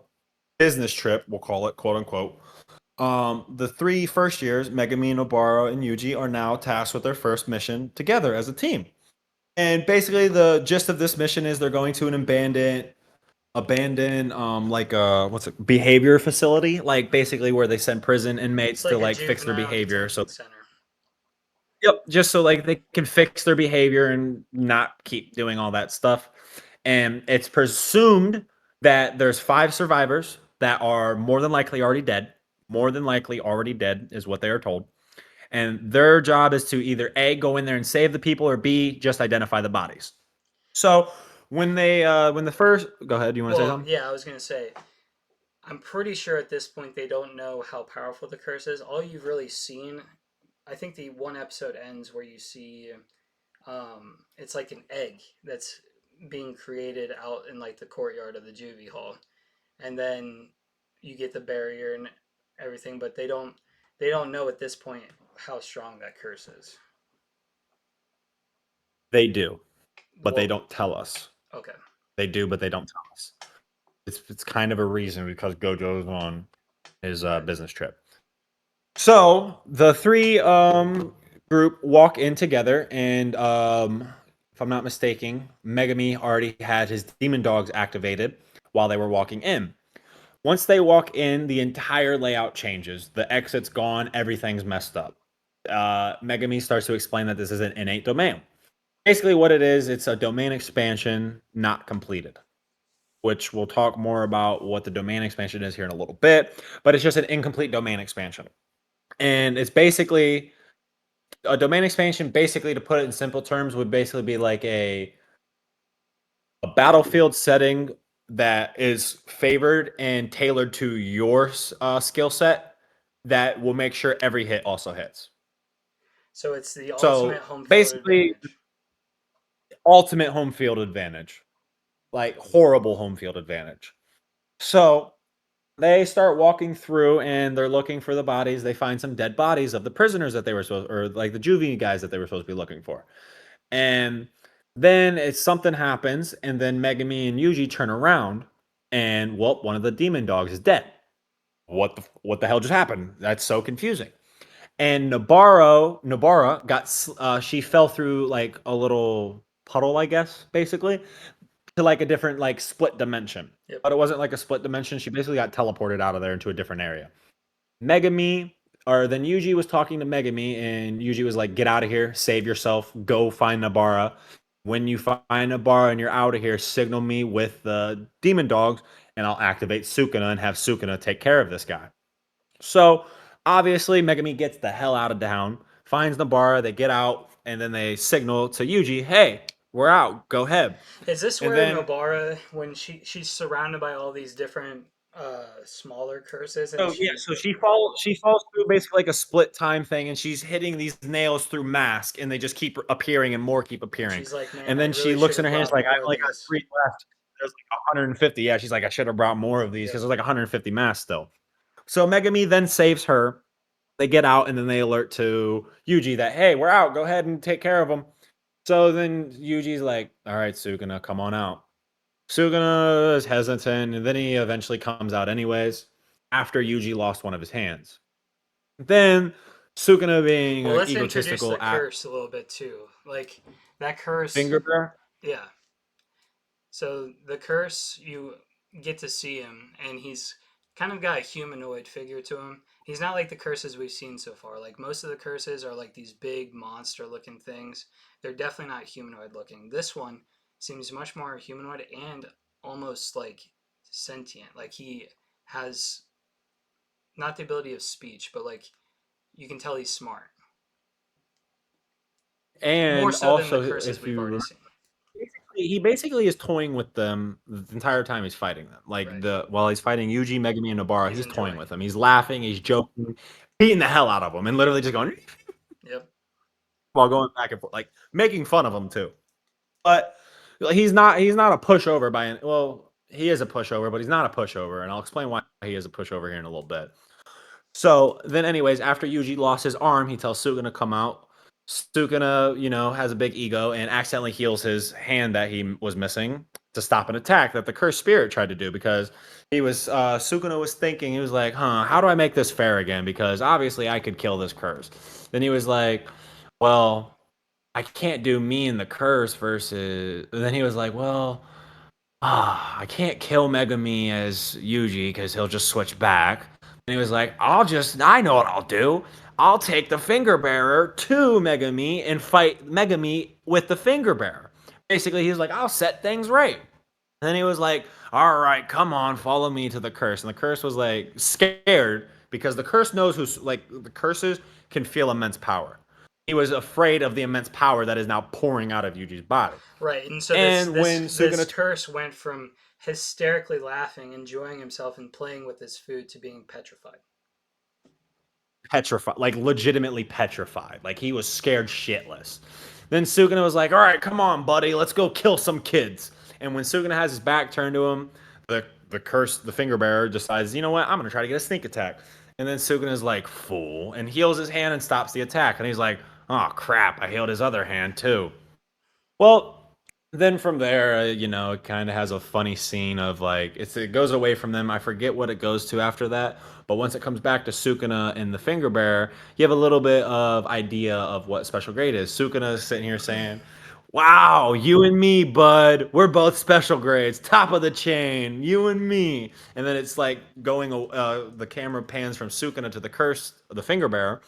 business trip, we'll call it, quote unquote, the three first years, Megami, Nobara, and Yuji, are now tasked with their first mission together as a team. And basically, the gist of this mission is they're going to an abandoned, like what's it, behavior facility, like basically where they send prison It's inmates to like a like fix their juvenile behavior. So detention center. yep, just so like they can fix their behavior and not keep doing all that stuff. And it's presumed that there's five survivors that are more than likely already dead. More than likely already dead is what they are told. And their job is to either A, go in there and save the people, or B, just identify the bodies. So when the first go ahead, you want to say Well, something? yeah, I was gonna say I'm pretty sure at this point they don't know how powerful the curse is. All you've really seen, I think the one episode ends where you see it's like an egg that's being created out in like the courtyard of the juvie hall, and then you get the barrier and everything, but they don't know at this point how strong that curse is. They do, but they Well, don't tell us. okay. They do, but they don't tell us. It's kind of a reason because Gojo's on his Right. business trip. So the three group walk in together, and if I'm not mistaken, Megami already had his demon dogs activated while they were walking in. Once they walk in, the entire layout changes. The exit's gone. Everything's messed up. Megami starts to explain that this is an innate domain. Basically, what it is, it's a domain expansion not completed, which we'll talk more about what the domain expansion is here in a little bit. But it's just an incomplete domain expansion. And it's basically a domain expansion, basically, to put it in simple terms, would basically be like a battlefield setting that is favored and tailored to your skill set that will make sure every hit also hits. So it's the ultimate So home field basically, advantage. ultimate home field advantage, like horrible home field advantage. So they start walking through and they're looking for the bodies. They find some dead bodies of the prisoners that they were supposed, or like the juvie guys that they were supposed to be looking for. And then it's something happens, and then Megami and Yuji turn around, and well, one of the demon dogs is dead. What the hell just happened? That's so confusing. And Nobara got she fell through like a little puddle, I guess, basically to like a different like split dimension. Yep. But it wasn't like a split dimension. She basically got teleported out of there into a different area. Megami, or then Yuji was talking to Megami, and Yuji was like, "Get out of here, save yourself, go find Nabara. When you find Nabara and you're out of here, signal me with the demon dogs, and I'll activate Sukuna and have Sukuna take care of this guy." So obviously, Megami gets the hell out of town, finds Nabara, they get out, and then they signal to Yuji, "Hey, we're out. Go ahead." Is this And where then Nobara, when she's surrounded by all these different smaller curses, and So yeah, she so she falls through basically like a split time thing, and she's hitting these nails through mask, and they just keep appearing and more keep and appearing. she's like, man, And I then she really should looks in have her hands brought like, I more of only got these. 3 left. There's like 150. Yeah, she's like, I should have brought more of these because Yep. there's like 150 masks still. So Megami then saves her. They get out and then they alert to Yuji that, hey, we're out. Go ahead and take care of them. So then Yuji's like, all right, Sukuna, come on out. Suguna is hesitant, and then he eventually comes out anyways after Yuji lost one of his hands. Then Sukuna being Well, let's introduce the egotistical at curse a little bit too. Like that curse, Finger Bear. yeah. So the curse, you get to see him, and he's kind of got a humanoid figure to him. He's not like the curses we've seen so far. Like most of the curses are like these big monster-looking things. They're definitely not humanoid-looking. This one seems much more humanoid and almost like sentient. Like he has not the ability of speech, but like you can tell he's smart. More And so than the also, curses if we've you already remember, seen. he basically is toying with them the entire time he's fighting them. Like Right. while he's fighting Yuji, Megami, and Nobara, He's he's toying enjoying. with them. He's laughing, he's joking, beating the hell out of them, and literally just going Yep. while going back and forth, like making fun of them too. But he's not a pushover by an well, he is a pushover, but he's not a pushover, and I'll explain why he is a pushover here in a little bit. So then, anyways, after Yuji lost his arm, he tells Suguna to come out. Suguna, has a big ego and accidentally heals his hand that he was missing to stop an attack that the cursed spirit tried to do because Suguna was thinking, he was like, how do I make this fair again? Because obviously I could kill this curse. Then he was like, well, I can't do me and the curse versus. And then he was like, well, I can't kill Megami as Yuji because he'll just switch back. And he was like, I know what I'll do. I'll take the finger bearer to Megami and fight Megami with the finger bearer. Basically, he's like, I'll set things right. And then he was like, all right, come on, follow me to the curse. And the curse was like scared because the curse knows who's like, the curses can feel immense power. He was afraid of the immense power that is now pouring out of Yuji's body. Right, and so this And this when this Suguna curse went from hysterically laughing, enjoying himself, and playing with his food to being petrified. petrified, like legitimately petrified. Like he was scared shitless. Then Suguna was like, all right, come on, buddy, let's go kill some kids. And when Suguna has his back turned to him, the finger bearer decides, you know what, I'm gonna try to get a sneak attack. And then Suguna's like, fool, and heals his hand and stops the attack. And he's like, oh crap, I healed his other hand too. Well, then from there, it kind of has a funny scene of like it goes away from them. I forget what it goes to after that, but once it comes back to Sukuna and the Finger Bearer, you have a little bit of idea of what special grade is. Sukuna is sitting here saying, "Wow, you and me, bud, we're both special grades, top of the chain, you and me." And then it's like going, the camera pans from Sukuna to the Finger Bearer,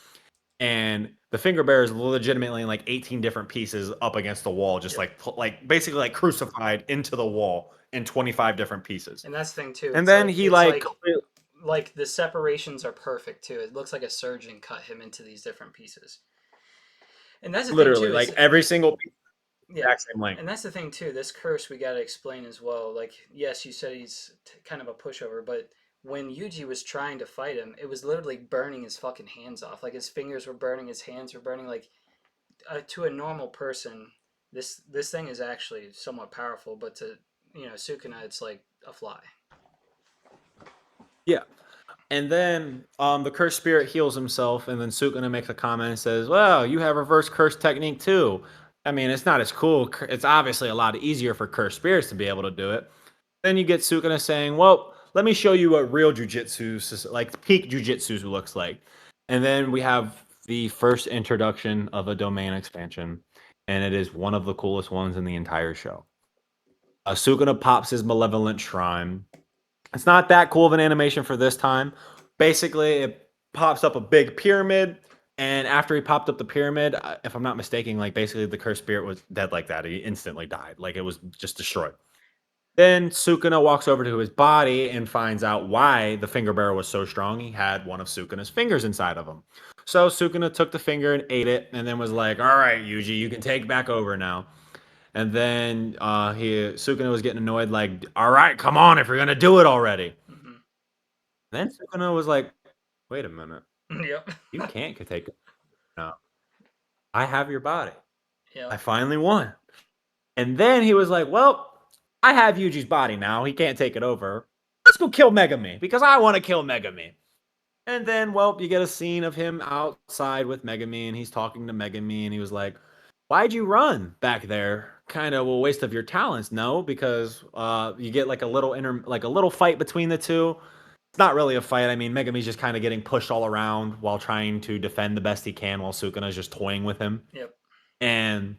and the finger bearer is legitimately in like 18 different pieces up against the wall, just Yep. like basically like crucified into the wall in 25 different pieces. And that's the thing too. And It's then like he it's like like the separations are perfect too. It looks like a surgeon cut him into these different pieces. And that's the thing literally too like is every single piece yeah. exact same length. And that's the thing too. This curse we got to explain as well. Like yes, you said he's kind of a pushover, but when Yuji was trying to fight him, it was literally burning his fucking hands off. Like his fingers were burning, his hands were burning. Like to a normal person, this thing is actually somewhat powerful, but to Sukuna, it's like a fly. Yeah. And then the cursed spirit heals himself, and then Sukuna makes a comment and says, well, you have reverse curse technique too. I mean, it's not as cool. It's obviously a lot easier for cursed spirits to be able to do it. Then you get Sukuna saying, well, let me show you what real jujitsu, like peak jujitsu, looks like. And then we have the first introduction of a domain expansion, and it is one of the coolest ones in the entire show. Sukuna pops his malevolent shrine. It's not that cool of an animation for this time. Basically, it pops up a big pyramid, and after he popped up the pyramid, if I'm not mistaken, like basically the cursed spirit was dead like that. He instantly died. Like it was just destroyed. Then Sukuna walks over to his body and finds out why the finger bearer was so strong. He had one of Sukuna's fingers inside of him. So Sukuna took the finger and ate it, and then was like, "All right, Yuji, you can take back over now." And then Sukuna was getting annoyed, like, "All right, come on, if you're gonna do it already." Mm-hmm. Then Sukuna was like, "Wait a minute, Yep. you can't take it now. I have your body. I Yep. finally won." And then he was like, "Well, I have Yuji's body now. He can't take it over. Let's go kill Megami because I want to kill Megami." And then, well, you get a scene of him outside with Megami, and he's talking to Megami, and he was like, "Why'd you run back there? Kind of a waste of your talents, no? Because you get like a little like a little fight between the two. It's not really a fight. I mean, Megami's just kind of getting pushed all around while trying to defend the best he can, while Sukuna's just toying with him. Yep. And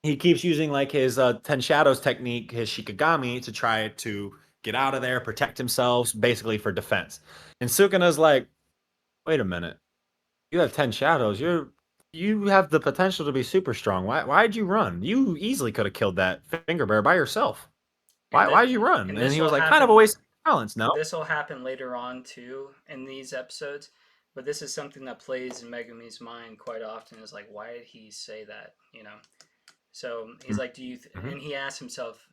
he keeps using like his Ten Shadows technique, his Shikigami, to try to get out of there, protect himself, basically for defense. And Sukuna's like, "Wait a minute, you have 10 shadows. You have the potential to be super strong. Why'd you run? You easily could have killed that finger bear by yourself. And Why'd you run?" and And this he will was like, "Kind of a happen. waste of balance, no?" This will happen later on too in these episodes, but this is something that plays in Megami's mind quite often. Is like, why did he say that? So he's like, do you? Mm-hmm. And he asks himself,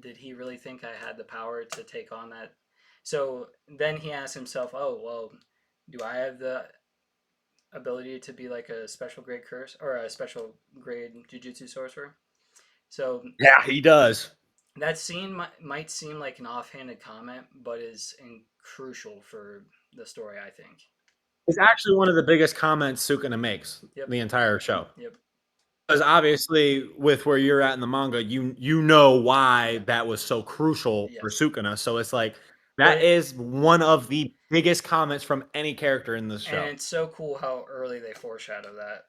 did he really think I had the power to take on that? So then he asks himself, oh well, do I have the ability to be like a special grade curse or a special grade jujutsu sorcerer? So Yeah, he does. that scene might seem like an offhanded comment, but is crucial for the story, I think. It's actually one of the biggest comments Sukuna makes Yep. the entire show. Yep. Because obviously, with where you're at in the manga, you know why that was so crucial Yeah. for Sukuna. So it's like But that is one of the biggest comments from any character in this and show. it's so cool how early they foreshadow that.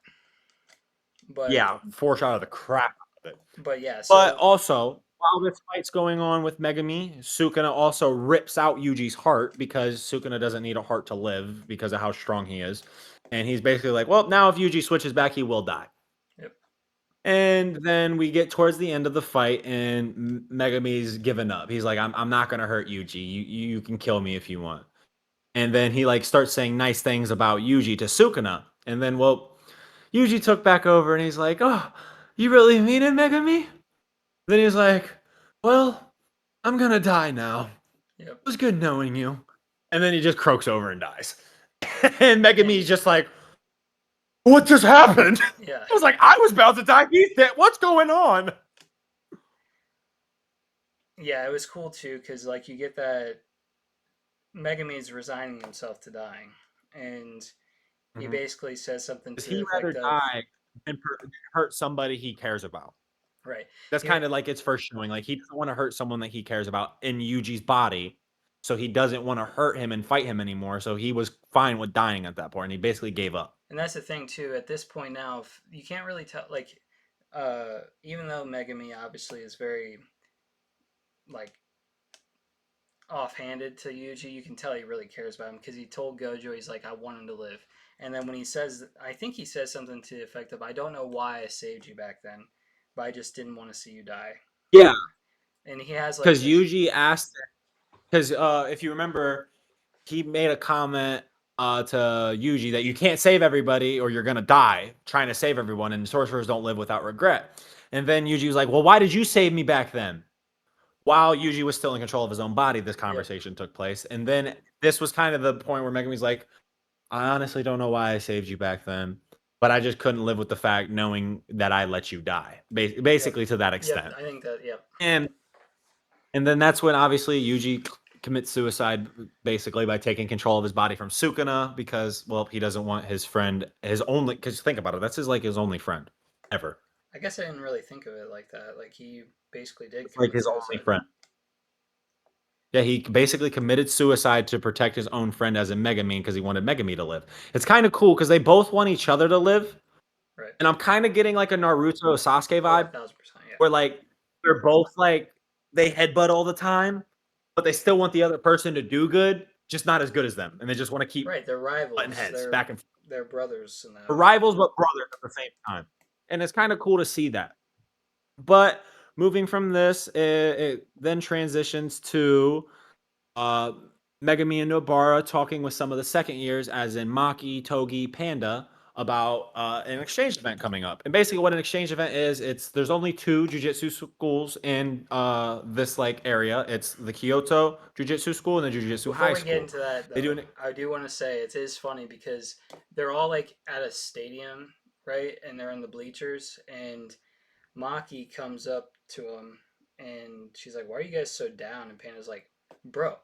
But Yeah, foreshadow the crap out of it. yeah, But so also, while this fight's going on with Megami, Sukuna also rips out Yuji's heart because Sukuna doesn't need a heart to live because of how strong he is. And he's basically like, well, now if Yuji switches back, he will die. yep. And then we get towards the end of the fight, and Megami's given up. He's like, I'm not going to hurt Yuji. You can kill me if you want. And then he like starts saying nice things about Yuji to Sukuna. And then, well, Yuji took back over and he's like, "Oh, you really mean it, Megami?" Then he's like, "Well, I'm gonna die now. Yep. It was good knowing you." And then he just croaks over and dies. And Megami's just like, "What just happened?" Yeah. I was like, "I was about to die. He's dead. What's going on?" Yeah, it was cool too because like you get that Megami's resigning himself to dying, and he Mhm. basically says something Because to the he'd rather effect of, die than hurt somebody he cares about. right. That's He, kind of like its first showing. Like he doesn't want to hurt someone that he cares about in Yuji's body, so he doesn't want to hurt him and fight him anymore. So he was fine with dying at that point, and he basically gave up. and that's the thing too. At this point now, you can't really tell. Like, even though Megami obviously is very like offhanded to Yuji, you can tell he really cares about him because he told Gojo he's like, I want him to live. And then when he says, I think he says something to the effect of, I don't know why I saved you back then, but I just didn't want to see you die. Yeah, And he has like because this, Yuji asked, because if you remember, he made a comment to Yuji that you can't save everybody or you're gonna die trying to save everyone, and sorcerers don't live without regret. And then Yuji was like, "Well, why did you save me back then?" While Yuji was still in control of his own body, this yep. conversation took place. And then this was kind of the point where Megami's like, "I honestly don't know why I saved you back then, but I just couldn't live with the fact knowing that I let you die." Yep. Basically to that Yep. extent. I think that, yep. And then that's when obviously Yuji commits suicide basically by taking control of his body from Sukuna because, well, he doesn't want his friend, his only, because think about it, that's his only friend ever. I guess I didn't really think of it like that. Like he basically did It's like commit his only suicide. friend. Yeah, he basically committed suicide to protect his own friend as a Megami because he wanted Megami to live. It's kind of cool because they both want each other to live. Right. And I'm kind of getting like a Naruto Sasuke Oh, vibe 1,000%. Yeah. where like they're both like they headbutt all the time, but they still want the other person to do good, just not as good as them. And they just want to keep Right. They're butting rivals. heads back and forth. They're brothers in that. Rivals but brothers at the same time. And it's kind of cool to see that. But moving from this, it then transitions to uh, Megami and Nobara talking with some of the second years, as in Maki, Togi, Panda, about an exchange event coming up. And basically, what an exchange event is, there's only 2 jujitsu schools in this like area. It's the Kyoto Jujitsu School and the Jujitsu Before High we get School. into that, They do though, an I do want to say it is funny because they're all like at a stadium, right? And they're in the bleachers, and Maki comes up to him, and she's like, "Why are you guys so down?" And Panda's like, "Bro,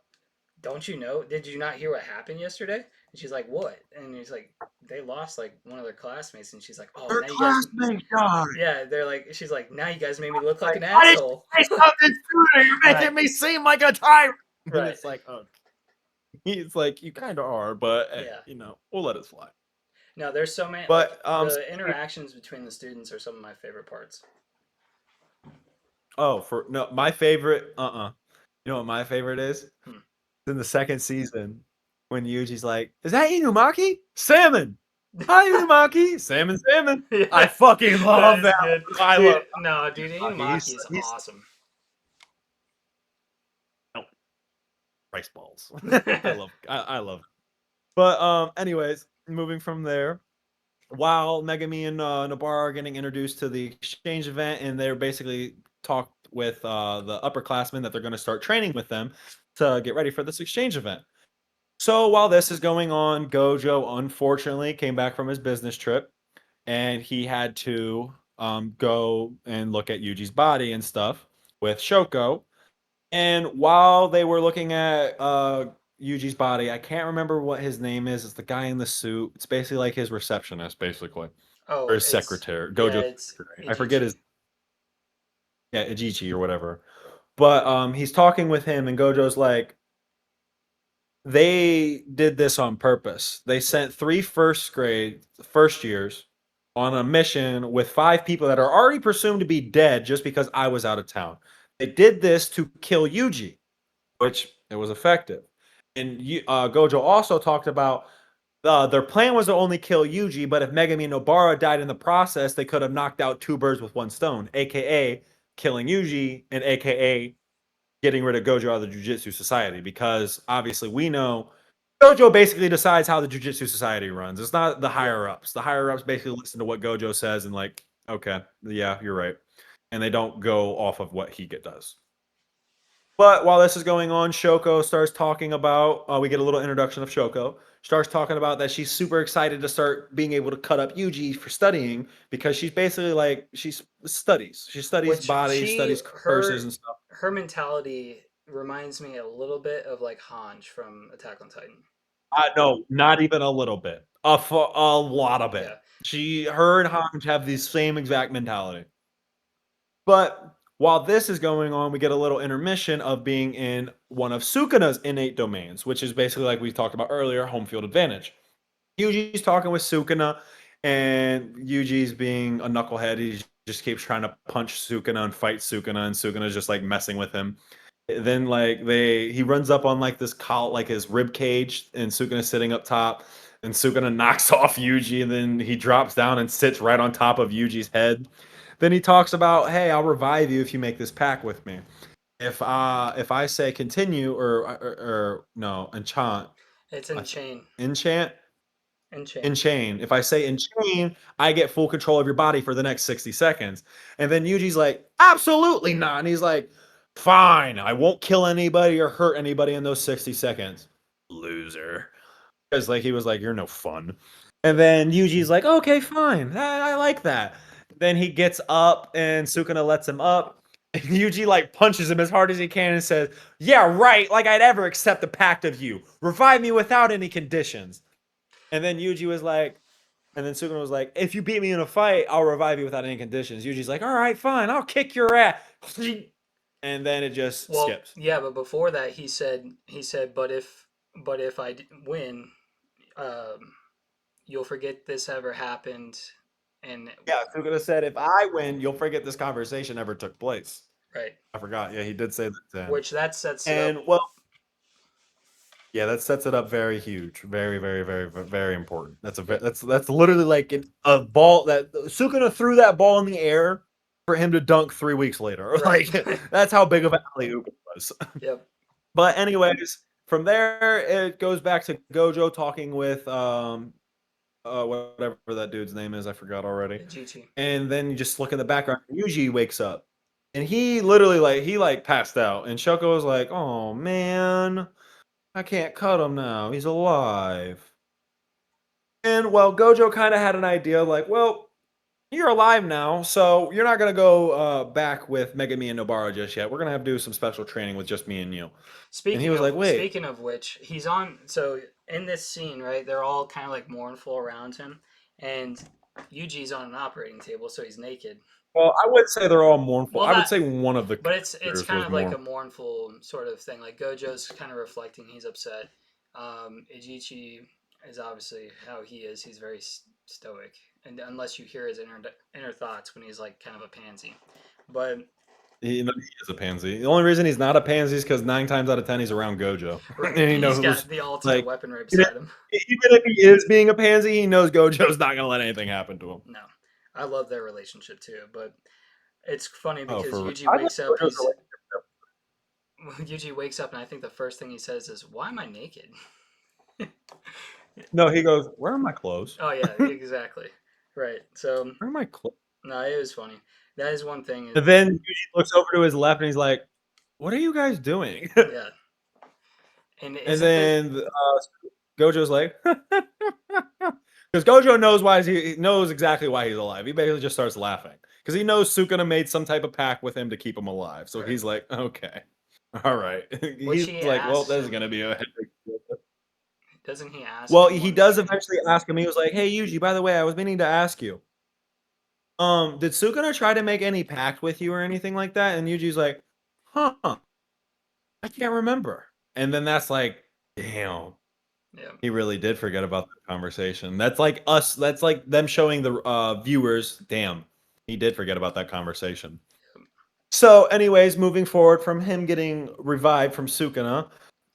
don't you know? Did you not hear what happened yesterday?" And she's like, "What?" And he's like, "They lost like one of their classmates." And she's like, "Oh, their now you guys." classmate died. Yeah, they're like, she's like, "Now you guys made me look like Like, an I didn't asshole." say something sooner. You're Right, making me seem like a tyrant. And right, it's like, oh, he's like, you kind of are, but hey, yeah. we'll let it fly. No, there's so many like But the interactions between the students are some of my favorite parts. oh, for no, my favorite. You know what my favorite is? Hmm. In the second season, when Yuji's like, "Is that Inumaki? Salmon! Hi, Inumaki! Salmon, salmon!" I Yeah, fucking that love is that. good, I love dude. No, dude, Inumaki. Inumaki is awesome. No, rice balls. I love it. But anyways, moving from there, while Megami and Nobara are getting introduced to the exchange event, and they're basically talked with the upperclassmen that they're going to start training with them to get ready for this exchange event. So while this is going on, Gojo unfortunately came back from his business trip, and he had to go and look at Yuji's body and stuff with Shoko. And while they were looking at Yuji's body, I can't remember what his name is. It's the guy in the suit. It's basically like his receptionist, basically, or Oh, his it's secretary, yeah, Gojo's it's secretary. I forget his, Ijichi. yeah, Ijichi or whatever. But he's talking with him, and Gojo's like, they did this on purpose. They Yep. sent 3 first years on a mission with 5 people that are already presumed to be dead just because I was out of town. They did this to kill Yuji, which it was effective. And Gojo also talked about their plan was to only kill Yuji, but if Megami and Nobara died in the process, they could have knocked out 2 birds with 1 stone, aka killing Yuji and aka getting rid of Gojo out of the Jujutsu Society, because obviously we know Gojo basically decides how the Jujutsu Society runs. It's not the Yep. higher ups. The higher ups basically listen to what Gojo says and like, okay, yeah, you're right, and they don't go off of what he does. But while this is going on, Shoko starts talking about. We get a little introduction of Shoko. Starts talking about that she's super excited to start being able to cut up Yuji for studying, because she's basically like she studies. She studies Which bodies, she studies curses her and stuff. her mentality reminds me a little bit of like Hanj from Attack on Titan. No, not even a little bit. A lot of it. Yeah. Her and Hanj have the same exact mentality. But while this is going on, we get a little intermission of being in one of Sukuna's innate domains, which is basically like we talked about earlier, home field advantage. Yuji's talking with Sukuna, and Yuji's being a knucklehead. He just keeps trying to punch Sukuna and fight Sukuna, and Sukuna's just like messing with him. Then like he runs up on like this like his rib cage, and Sukuna's sitting up top, and Sukuna knocks off Yuji, and then he drops down and sits right on top of Yuji's head. Then he talks about, "Hey, I'll revive you if you make this pact with me. If I say continue or no, enchant, It's I in th- chain. enchant, In chain. enchain. If I say enchain, I get full control of your body for the next 60 seconds." And then Yuji's like, "Absolutely not." And he's like, "Fine, I won't kill anybody or hurt anybody in those 60 seconds." Loser. Because like he was like, "You're no fun." And then Yuji's like, "Okay, fine. I like that." Then he gets up and Sukuna lets him up. And Yuji like punches him as hard as he can and says, "Yeah, right. Like I'd ever accept a pact of you. Revive me without any conditions." And then Yuji was like, and then Sukuna was like, "If you beat me in a fight, I'll revive you without any conditions." Yuji's like, "All right, fine. I'll kick your ass." And then it just Well, skips. yeah, but before that, he said, but if win, um, you'll forget this ever happened, and Yeah, Sukuna said, "If I win, you'll forget this conversation ever took place." right, I forgot. Yeah, he did say that to him. which that sets it up. And well, yeah, that sets it up very huge, very, very, very, very important. Yep, That's literally like a ball that Sukuna threw that ball in the air for him to dunk 3 weeks later. right. Like that's how big of an alley oop it was. Yep. But anyways, from there it goes back to Gojo talking with whatever that dude's name is, I forgot already. Ichichi. And then you just look in the background. Yuji wakes up, and he literally he passed out, and Shoko was like, "Oh man, I can't cut him now. He's alive." And well, Gojo kind of had an idea, like, well, you're alive now, so you're not gonna go back with Megami and Nobara just yet. We're gonna have to do some special training with just me and you. And he was like, wait, Speaking of which, he's on. So in this scene, right, they're all kind of like mournful around him, and Yuji's on an operating table, so he's naked. well, I would say they're all mournful. Well, I would not, say one of the but it's characters kind was of like a mournful. mournful sort of thing. Like Gojo's kind of reflecting; he's upset. Ichichi is obviously how he is. He's very stoic, and unless you hear his inner thoughts when he's like kind of a pansy, but He is a pansy. The only reason he's not a pansy is because 9 times out of 10 he's around Gojo, right, and he he's knows got the ultimate like weaponry even beside him. if he is being a pansy, he knows Gojo's not gonna let anything happen to him. No, I love their relationship too, but it's funny Oh, because for Yuji I like wakes up. Gojo's He's relationship. Yuji wakes up, and I think the first thing he says is, "Why am I naked?" No, he goes, "Where are my clothes? Oh yeah, exactly. Right. So Where are my clothes?" no, it was funny. That is one thing. And then Yuji looks over to his left and he's like, "What are you guys doing?" Yeah, and And isn't the then Gojo's like, because Gojo knows he knows exactly why he's alive. He basically just starts laughing because he knows Sukuna made some type of pact with him to keep him alive. So right? he's like, okay, all right. Which He's he like, well, asks this is gonna him. be a. Doesn't he ask Well, him he one does thing? eventually ask him. He was like, hey, Yuji, by the way, I was meaning to ask you. Did Sukuna try to make any pact with you or anything like that? And Yuji's like, huh, I can't remember. And then that's like, damn. Yeah. He really did forget about the conversation. That's like us. That's like them showing the viewers. Damn, he did forget about that conversation. So, anyways, moving forward from him getting revived from Sukuna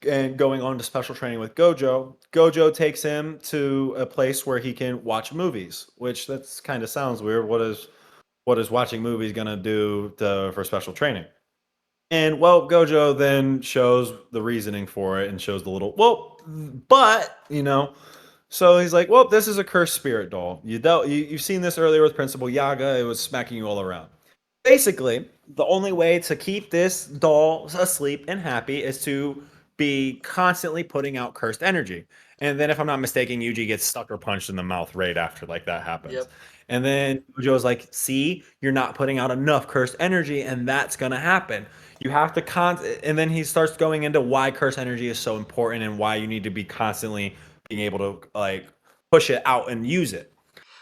and going on to special training with Gojo, Gojo takes him to a place where he can watch movies. Which that's kind of sounds weird. What is watching movies gonna do for special training? And well, Gojo then shows the reasoning for it and shows the little but so he's like, well, this is a cursed spirit doll. You've seen this earlier with Principal Yaga. It was smacking you all around. Basically, the only way to keep this doll asleep and happy is to be constantly putting out cursed energy. And then, if I'm not mistaken, Yuji gets stuck or punched in the mouth right after like that happens. Yep. And then Gojo's like, "See, you're not putting out enough cursed energy, and that's gonna happen. You have to And then he starts going into why cursed energy is so important and why you need to be constantly being able to like push it out and use it.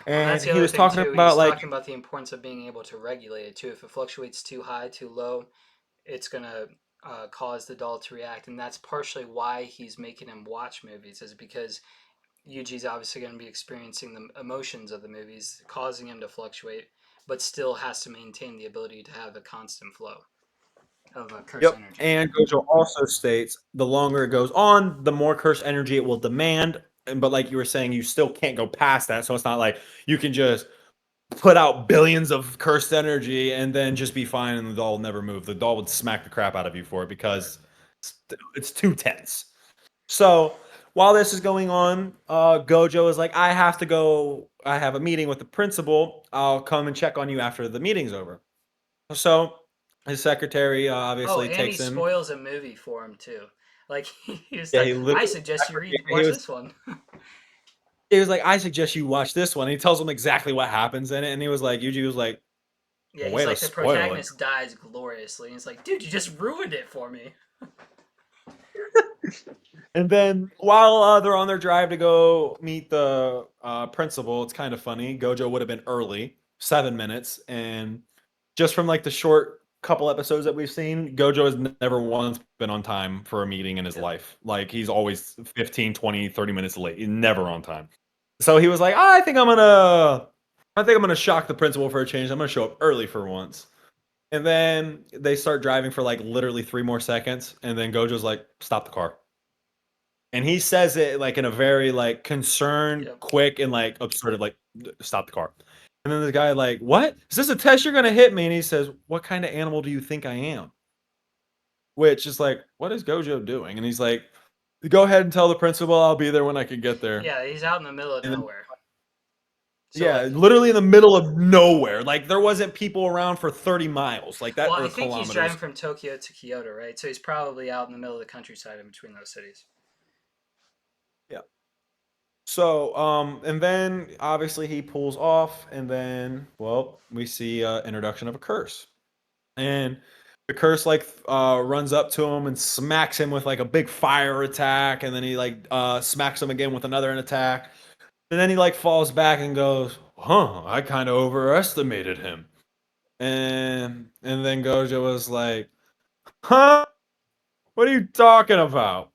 Well, and that's And the he other was thing talking too. about He's like, talking about the importance of being able to regulate it too. If it fluctuates too high, too low, it's gonna cause the doll to react, and that's partially why he's making him watch movies, is because Yuji's obviously going to be experiencing the emotions of the movies, causing him to fluctuate, but still has to maintain the ability to have a constant flow of curse yep. energy. And Gojo also states the longer it goes on, the more cursed energy it will demand. But like you were saying, you still can't go past that. So it's not like you can just put out billions of cursed energy and then just be fine and the doll will never move. The doll would smack the crap out of you for it Right. because it's too tense. So while this is going on, Gojo is like, I have to go. I have a meeting with the principal. I'll come and check on you after the meeting's over. So his secretary Oh, obviously and he takes him. spoils a movie for him too. Like he was Yeah, like, he "I literally. suggest you read He watch was. this one." He was like, I suggest you watch this one. He tells him exactly what happens in it, and he was like, Yuji was like, Yeah, well, he's way to like, the spoil it. protagonist dies gloriously. And he's like, "Dude, you just ruined it for me." And then while they're on their drive to go meet the principal, it's kind of funny. Gojo would have been early, 7 minutes, and just from like the short couple episodes that we've seen, Gojo has never once been on time for a meeting in his Yep. life. Like he's always 15, 20, 30 minutes late. He's never on time. So he was like, I think I'm gonna shock the principal for a change. I'm gonna show up early for once. And then they start driving for like literally 3 more seconds, and then Gojo's like, stop the car. And he says it like in a very like concerned, Yep. quick, and like absurd, like stop the car. And then the guy like, what? Is this a test you're gonna hit me? And he says, what kind of animal do you think I am? Which is like, what is Gojo doing? And he's like, go ahead and tell the principal I'll be there when I can get there. Yeah, he's out in the middle of And then nowhere. So Yeah, like, literally in the middle of nowhere. Like there wasn't people around for 30 miles, like that, well, I or think he's driving kilometers. from Tokyo to Kyoto, right? So he's probably out in the middle of the countryside in between those cities. Yeah. So, and then obviously he pulls off, and then, well, we see introduction of a curse, and the curse like runs up to him and smacks him with like a big fire attack, and then he like smacks him again with another attack, and then he like falls back and goes, "Huh, I kind of overestimated him," and then Gojo was like, "Huh? What are you talking about?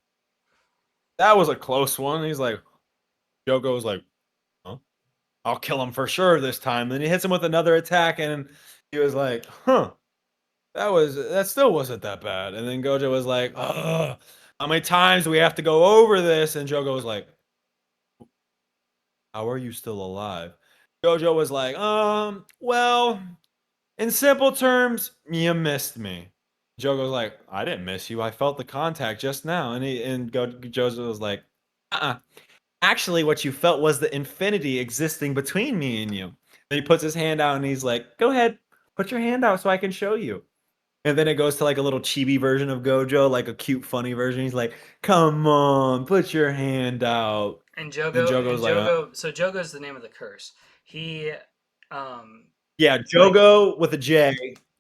That was a close one." He's like, Jogo was like, "Huh? I'll kill him for sure this time." Then he hits him with another attack, and he was like, "Huh, that still wasn't that bad." And then Gojo was like, "Ugh, how many times do we have to go over this?" And Jogo was like, "How are you still alive?" Gojo was like, well, in simple terms, you missed me." Jogo's like, "I didn't miss you. I felt the contact just now." Jojo was like, "Uh-uh. Actually, what you felt was the infinity existing between me and you." Then he puts his hand out and he's like, "Go ahead, put your hand out so I can show you." And then it goes to like a little chibi version of Gojo, like a cute, funny version. He's like, "Come on, put your hand out." And Then Jogo and Jogo's like, Jogo. So Jogo's the name of the curse. He, um, Yeah, like Jogo with a J,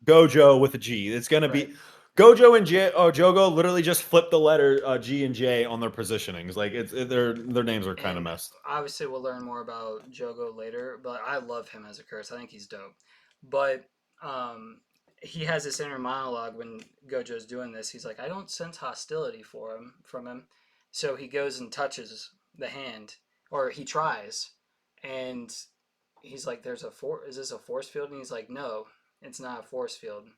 Gojo with a G. It's gonna right. be Gojo and Jogo literally just flip the letter G and J on their positionings. Like their names are kind of And messed. obviously, we'll learn more about Jogo later. But I love him as a curse. I think he's dope. But um, he has this inner monologue when Gojo's doing this. He's like, I don't sense hostility for him from him. So he goes and touches the hand, or he tries, and he's like, "There's a Is this a force field?" And he's like, "No, it's not a force field.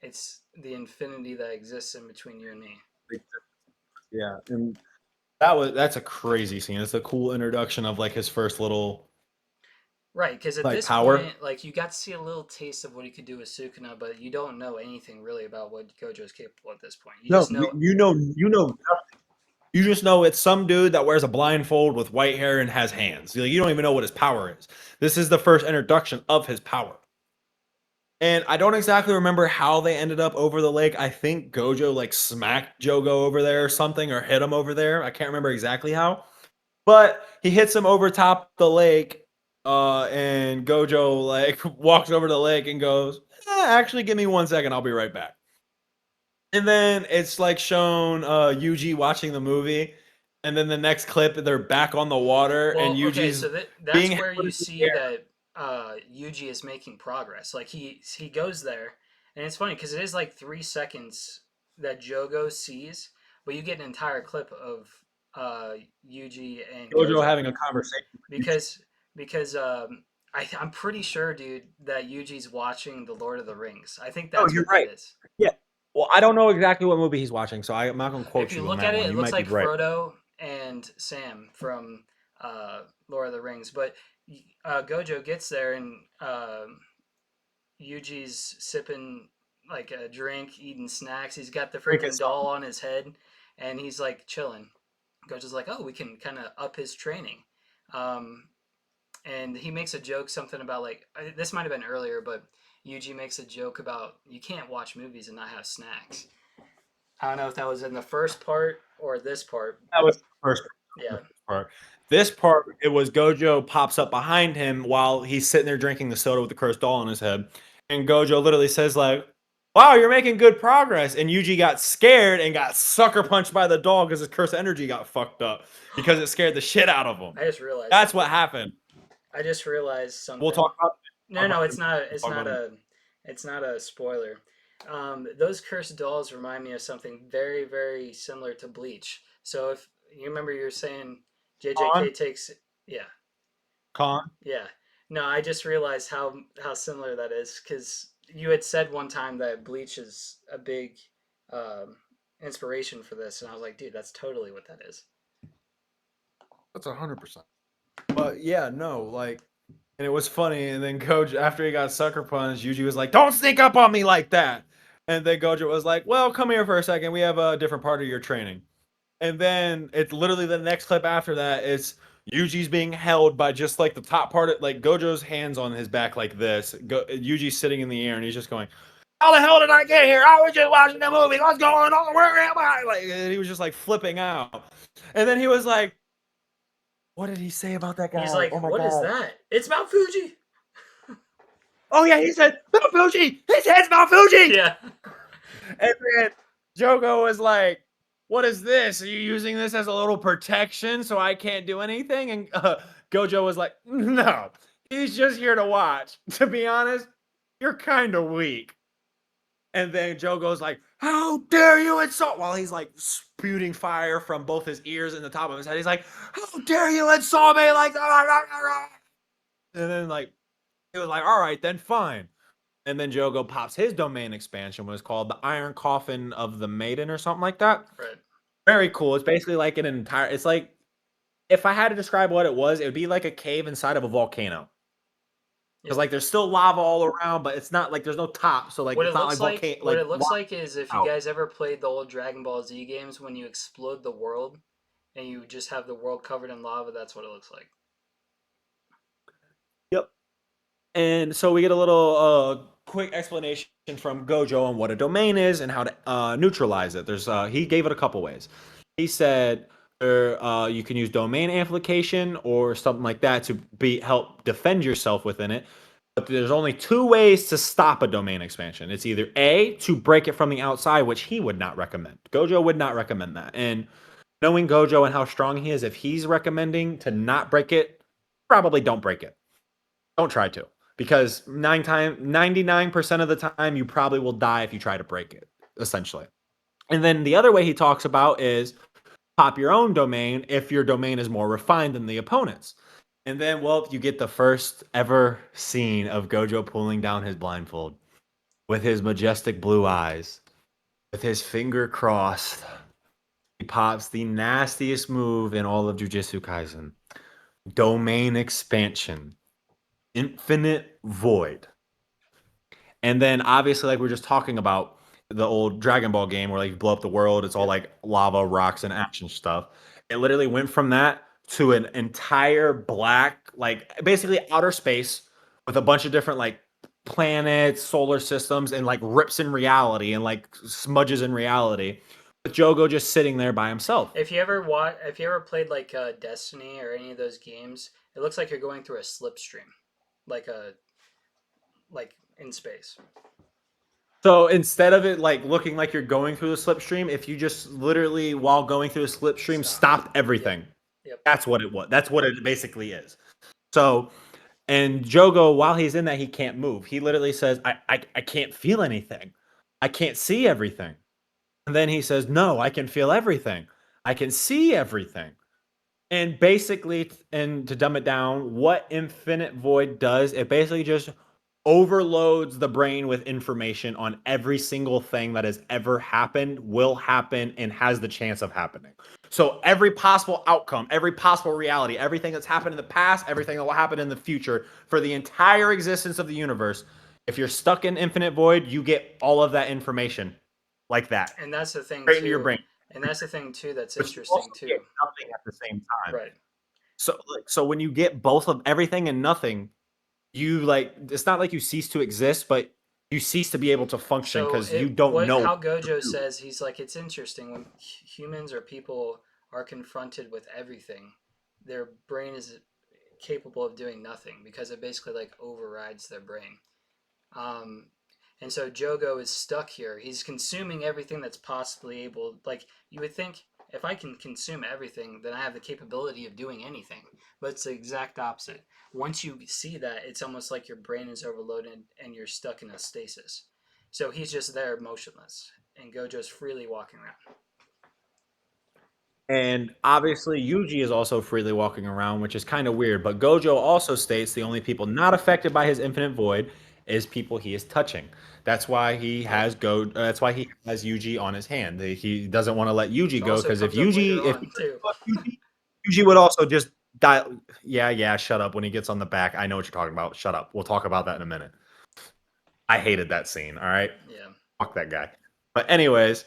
It's the infinity that exists in between you and me." Yeah, and that's a crazy scene. It's a cool introduction of like his first little Right, because at like this power. point, like you got to see a little taste of what he could do with Sukuna, but you don't know anything really about what Gojo is capable at this point. You No, just know, you just know it's some dude that wears a blindfold with white hair and has hands. Like, you don't even know what his power is. This is the first introduction of his power. And I don't exactly remember how they ended up over the lake. I think Gojo like smacked Jogo over there or something, or hit him over there. I can't remember exactly how. But he hits him over top the lake. And Gojo like walks over the lake and goes, actually, give me 1 second. I'll be right back. And then it's like shown Yuji watching the movie. And then the next clip, they're back on the water, and well, okay, Yuji's so that's being where held you in the see air. that Yuji is making progress. Like he goes there, and it's funny because it is like 3 seconds that Jogo sees, but you get an entire clip of uh, Yuji and Gojo Gojo having a conversation with Yuji. because I'm pretty sure, dude, that Yuji's watching The Lord of the Rings. I think No, that's you're what that right. is. Yeah. Well, I don't know exactly what movie he's watching, so I'm not gonna If quote you you on look that at it, one. it You looks might be like right. Frodo and Sam from Lord of the Rings. But Gojo gets there and Yuji's sipping like a drink, eating snacks. He's got the Drink freaking is doll on his head, and he's like chilling. Gojo's like, "Oh, we can kind of up his training." Um, and he makes a joke, something about like this might have been earlier, but Yuji makes a joke about you can't watch movies and not have snacks. I don't know if that was in the first part or this part. that was the first Yeah, part. This part, it was Gojo pops up behind him while he's sitting there drinking the soda with the cursed doll on his head, and Gojo literally says like, "Wow, you're making good progress." And Yuji got scared and got sucker punched by the doll because his cursed energy got fucked up because it scared the shit out of him. I just realized That's what something. happened. I just realized We'll something. talk about. No, no, We'll it's talk not about it. it's not a spoiler. Those cursed dolls remind me of something very, very similar to Bleach. So if you remember, you're saying Con, JJK takes, yeah, con. yeah. No, I just realized how similar that is because you had said one time that Bleach is a big um, inspiration for this, and I was like, dude, that's totally what that is. That's 100%. But yeah, no, like, and it was funny. And then Gojo, after he got sucker punched, Yuji was like, "Don't sneak up on me like that." And then Gojo was like, "Well, come here for a second. We have a different part of your training." And then it's literally the next clip after that. It's Yuji's being held by just like the top part of like Gojo's hands on his back like this. Yuji's sitting in the air and he's just going, "How the hell did I get here? I was just watching the movie. What's going on? Where am I?" Like, and he was just like flipping out. And then he was like, "What did he say about that guy? He's like, Oh my "What is god! that? It's Mount Fuji." Oh yeah, he said Mount Fuji. His head's Mount Fuji." Yeah. And then Jogo was like, "What is this? Are you using this as a little protection so I can't do anything?" And Gojo was like, "No, he's just here to watch. To be honest, you're kind of weak." And then Jogo's like, "How dare you insult?" While he's like spewing fire from both his ears and the top of his head. He's like, "How dare you insult me like that?" And then like he was like, "All right, then fine." And then Jogo pops his domain expansion, was called the Iron Coffin of the Maiden or something like that. Right. Very cool. It's basically like an entire. It's like if I had to describe what it would be like a cave inside of a volcano. Because like there's still lava all around, but it's not like there's no top, so like What it's it not looks like like, volcano. what Like it looks like is if you out. guys ever played the old Dragon Ball Z games, when you explode the world and you just have the world covered in lava, that's what it looks like. Yep. And so we get a little quick explanation from Gojo on what a domain is and how to neutralize it. There's he gave it a couple ways. He said you can use domain amplification or something like that to help defend yourself within it. But there's only two ways to stop a domain expansion. It's either A, to break it from the outside, which he would not recommend. Gojo would not recommend that. And knowing Gojo and how strong he is, if he's recommending to not break it, probably don't break it. Don't try to. Because 99% of the time, you probably will die if you try to break it, essentially. And then the other way he talks about is pop your own domain if your domain is more refined than the opponent's. And then, well, you get the first ever scene of Gojo pulling down his blindfold with his majestic blue eyes, with his finger crossed. He pops the nastiest move in all of Jujutsu Kaisen, domain expansion, infinite void. And then obviously, like we're just talking about the old Dragon Ball game where like you blow up the world, it's all like lava, rocks, and action stuff. It literally went from that to an entire black, like basically outer space with a bunch of different like planets, solar systems, and like rips in reality and like smudges in reality. With Jogo just sitting there by himself. If you ever played like Destiny or any of those games, it looks like you're going through a slipstream, like in space. So instead of it like looking like you're going through the slipstream, if you just literally while going through the slipstream stopped everything, Yep. that's what it was. That's what it basically is. So, and Jogo, while he's in that, he can't move. He literally says, I can't feel anything. I can't see everything. And then he says, no, I can feel everything. I can see everything. And basically, and to dumb it down, what Infinite Void does, it basically just overloads the brain with information on every single thing that has ever happened, will happen, and has the chance of happening. So every possible outcome, every possible reality, everything that's happened in the past, everything that will happen in the future for the entire existence of the universe, if you're stuck in Infinite Void, you get all of that information like that. And that's the thing Straight too. into your brain. And that's the thing too that's But you interesting also too. get nothing at the same time. Right. So when you get both of everything and nothing, you like it's not like you cease to exist, but you cease to be able to function because you don't know how Gojo says, he's like, it's interesting when humans or people are confronted with everything, their brain is capable of doing nothing because it basically like overrides their brain. Um, and so Jogo is stuck here. He's consuming everything that's possibly able. Like you would think, if I can consume everything, then I have the capability of doing anything. But it's the exact opposite. Once you see that, it's almost like your brain is overloaded and you're stuck in a stasis. So he's just there motionless, and Gojo's freely walking around. And obviously, Yuji is also freely walking around, which is kind of weird. But Gojo also states the only people not affected by his infinite void is people he is touching. That's why he has That's why he has Yuji on his hand. He doesn't want to let Yuji go because if Yuji would also just die. Yeah, shut up. When he gets on the back, I know what you're talking about. Shut up. We'll talk about that in a minute. I hated that scene. All right. Yeah. Fuck that guy. But anyways.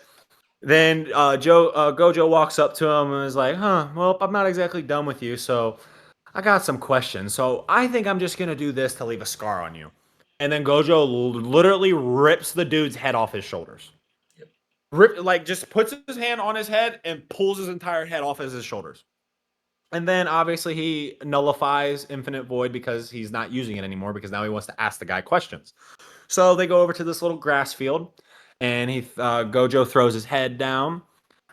Then Gojo walks up to him and is like, "Huh, well, I'm not exactly done with you, so I got some questions. So I think I'm just gonna do this to leave a scar on you. And then Gojo literally rips the dude's head off his shoulders. Yep. Like just puts his hand on his head and pulls his entire head off his shoulders. And then obviously he nullifies Infinite Void because he's not using it anymore because now he wants to ask the guy questions. So they go over to this little grass field, and Gojo throws his head down,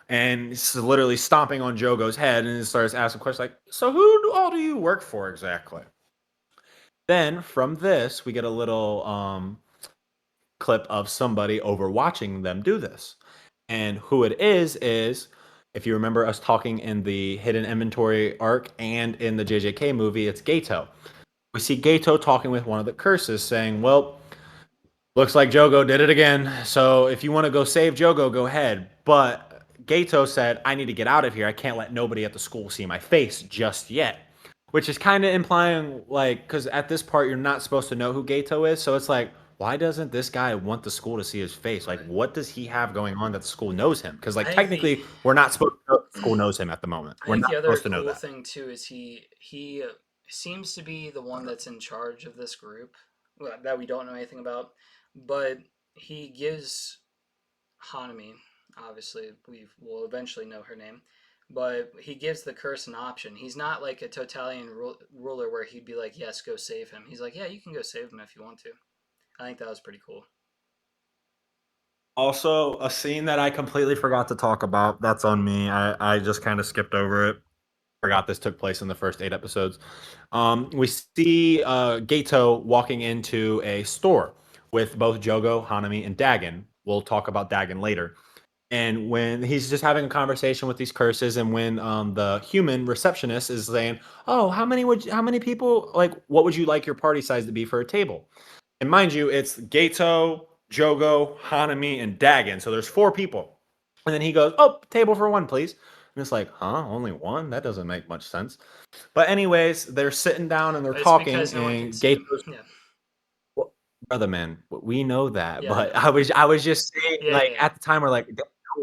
and he's literally stomping on Jogo's head, and he starts asking questions like, "So who do you work for exactly?" Then from this, we get a little clip of somebody overwatching them do this. And who it is if you remember us talking in the hidden inventory arc and in the JJK movie, it's Gato. We see Gato talking with one of the curses saying, well, looks like Jogo did it again. So if you want to go save Jogo, go ahead. But Gato said, I need to get out of here. I can't let nobody at the school see my face just yet. Which is kind of implying, like, because at this part, you're not supposed to know who Gato is. So it's like, why doesn't this guy want the school to see his face? Like, what does he have going on that the school knows him? Because, like, I think the technically, we're not supposed to know the school knows him at the moment. I We're think not the other supposed to know cool that. thing too is he seems to be the one that's in charge of this group that we don't know anything about, but he gives Hanami, obviously we will eventually know her name, but he gives the curse an option. He's not like a totalitarian ruler where he'd be like, yes, go save him. He's like, yeah, you can go save him if you want to. I think that was pretty cool. Also, a scene that I completely forgot to talk about. That's on me. I just kind of skipped over it. Forgot this took place in the first 8 episodes. We see Gato walking into a store with both Jogo, Hanami, and Dagon. We'll talk about Dagon later. And when he's just having a conversation with these curses, and when the human receptionist is saying, "Oh, how many people like? What would you like your party size to be for a table?" And mind you, it's Gato, Jogo, Hanami, and Dagon. So there's 4 people. And then he goes, "Oh, table for one, please." And it's like, huh? Only one? That doesn't make much sense. But anyways, they're sitting down and they're It's talking, because no one can and see him. Gato's, Yeah, well, brother, man, we know that. yeah, I But know. I was just saying, Yeah, like yeah, yeah. at the time, we're like,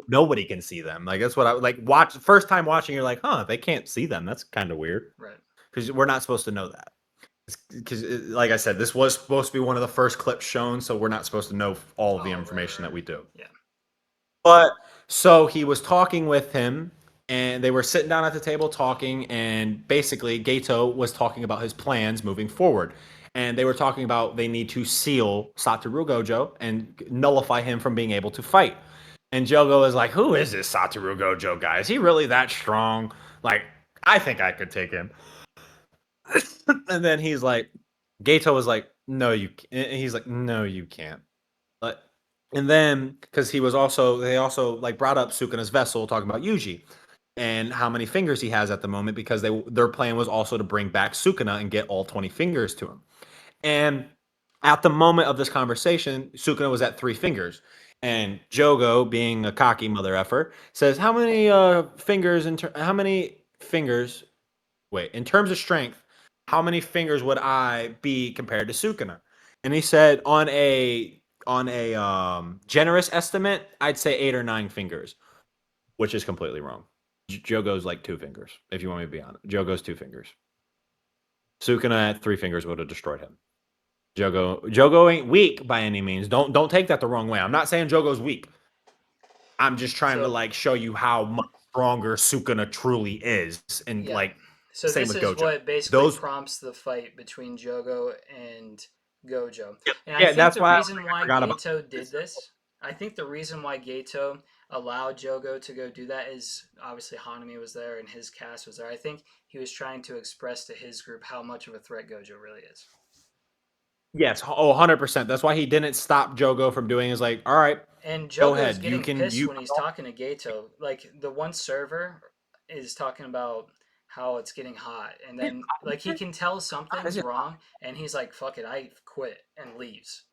nobody can see them. Like that's what I like. Watch first time watching, you're like, huh? They can't see them. That's kind of weird Right. because we're not supposed to know that. Because, like I said, this was supposed to be one of the first clips shown, so we're not supposed to know all of the Oh, right, information right, that right. we do. Yeah. But so he was talking with him, and they were sitting down at the table talking, and basically Gato was talking about his plans moving forward. And they were talking about they need to seal Satoru Gojo and nullify him from being able to fight. And Jogo is like, "Who is this Satoru Gojo guy? Is he really that strong? Like, I think I could take him." And then he's like, Gato was like, "No, you." And he's like, "No, you can't." But and then because they also like brought up Sukuna's vessel, talking about Yuji and how many fingers he has at the moment because their plan was also to bring back Sukuna and get all 20 fingers to him. And at the moment of this conversation, Sukuna was at 3 fingers. And Jogo, being a cocky mother effer, says, "How many fingers how many fingers wait, in terms of strength, how many fingers would I be compared to Sukuna?" And he said, on a generous estimate, I'd say 8 or 9 fingers, which is completely wrong. Jogo's like 2 fingers, if you want me to be honest. Jogo's 2 fingers. Sukuna at 3 fingers would have destroyed him. Jogo ain't weak by any means. Don't take that the wrong way. I'm not saying Jogo's weak. I'm just trying to So like show you how much stronger Sukuna truly is, and yeah. like So same this with is Gojo. what basically Those prompts the fight between Jogo and Gojo. And I Yeah, think that's the why reason I why forgot about Gato did this. this, I think the reason why Gato allowed Jogo to go do that is obviously Hanami was there and his cast was there. I think he was trying to express to his group how much of a threat Gojo really is. Yes, 100%. That's why he didn't stop Jogo from doing is like, all right, And go Jogo's ahead. You getting can pissed you when he's talking to Gato. Like the one server is talking about how it's getting hot, and then like he can tell something's wrong, and he's like, "Fuck it, I quit," and leaves.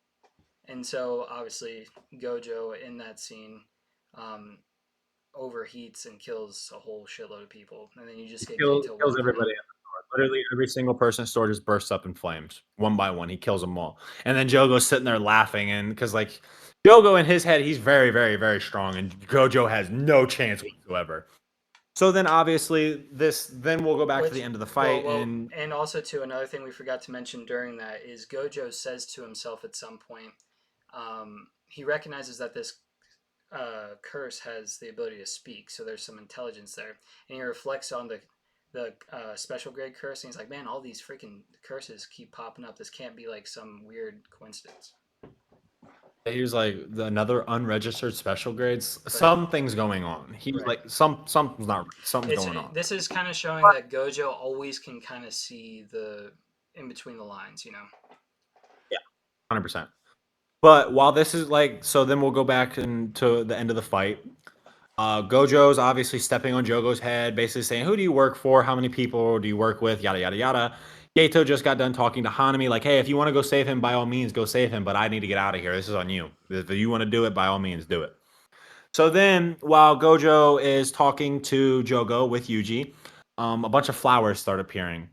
And so obviously Gojo in that scene um, overheats and kills a whole shitload of people, and then you just get Gato kills walking in. everybody at the store. Literally every single person in the store just bursts up in flames one by one. He kills them all. And then Jogo's sitting there laughing, and because like Jogo in his head, he's very, very, very strong, and Gojo has no chance whatsoever. So then obviously then we'll go back to the Which, end of the well, fight well, and and also too, another thing we forgot to mention during that is Gojo says to himself at some point, he recognizes that this curse has the ability to speak, so there's some intelligence there, and he reflects on the special grade curse, and he's like, man, all these freaking curses keep popping up. This can't be like some weird coincidence. he was like another unregistered special grades. Right, Something's going on. He was right. like something's not right. Something's It's going on. this is kind of showing that Gojo always can kind of see the in between the lines, you know. Yeah, 100%. But while this is like, so then we'll go back into the end of the fight. Gojo's obviously stepping on Jogo's head, basically saying, "Who do you work for? How many people do you work with? Yada yada yada." Gato just got done talking to Hanami, like, "Hey, if you want to go save him, by all means, go save him. But I need to get out of here. This is on you. If you want to do it, by all means, do it." So then, while Gojo is talking to Jogo with Yuji, a bunch of flowers start appearing.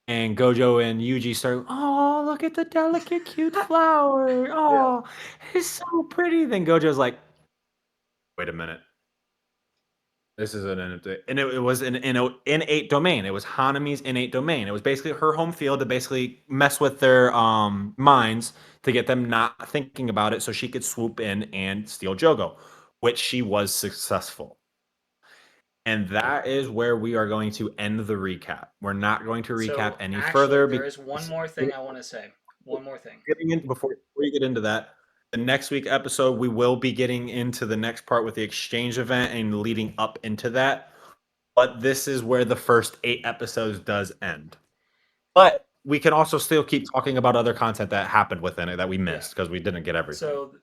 And Gojo and Yuji start, oh, look at the delicate, cute flower. Yeah. Oh, it's so pretty. Then Gojo's like, wait a minute. This is it was an innate domain. It was Hanami's innate domain. It was basically her home field to basically mess with their minds to get them not thinking about it so she could swoop in and steal Jogo, which she was successful. And that is where we are going to end the recap. We're not going to recap So any actually, further there is one because more thing I want to say. One more thing. getting in before you get into that, the next week episode we will be getting into the next part with the exchange event and leading up into that. But this is where the first 8 episodes does end. But we can also still keep talking about other content that happened within it that we Yeah. missed because we didn't get everything. So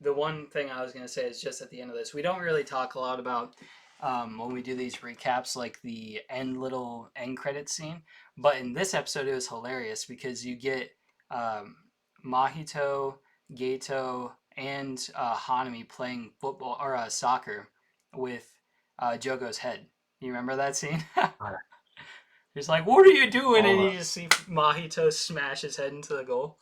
the one thing I was gonna say is just at the end of this, we don't really talk a lot about when we do these recaps, like the little end credit scene. But in this episode, it was hilarious because you get um, Mahito, Gato, and Hanami playing football or soccer with Jogo's head. You remember that scene? He's like, "What are you doing?" And you just see Mahito smash his head into the goal.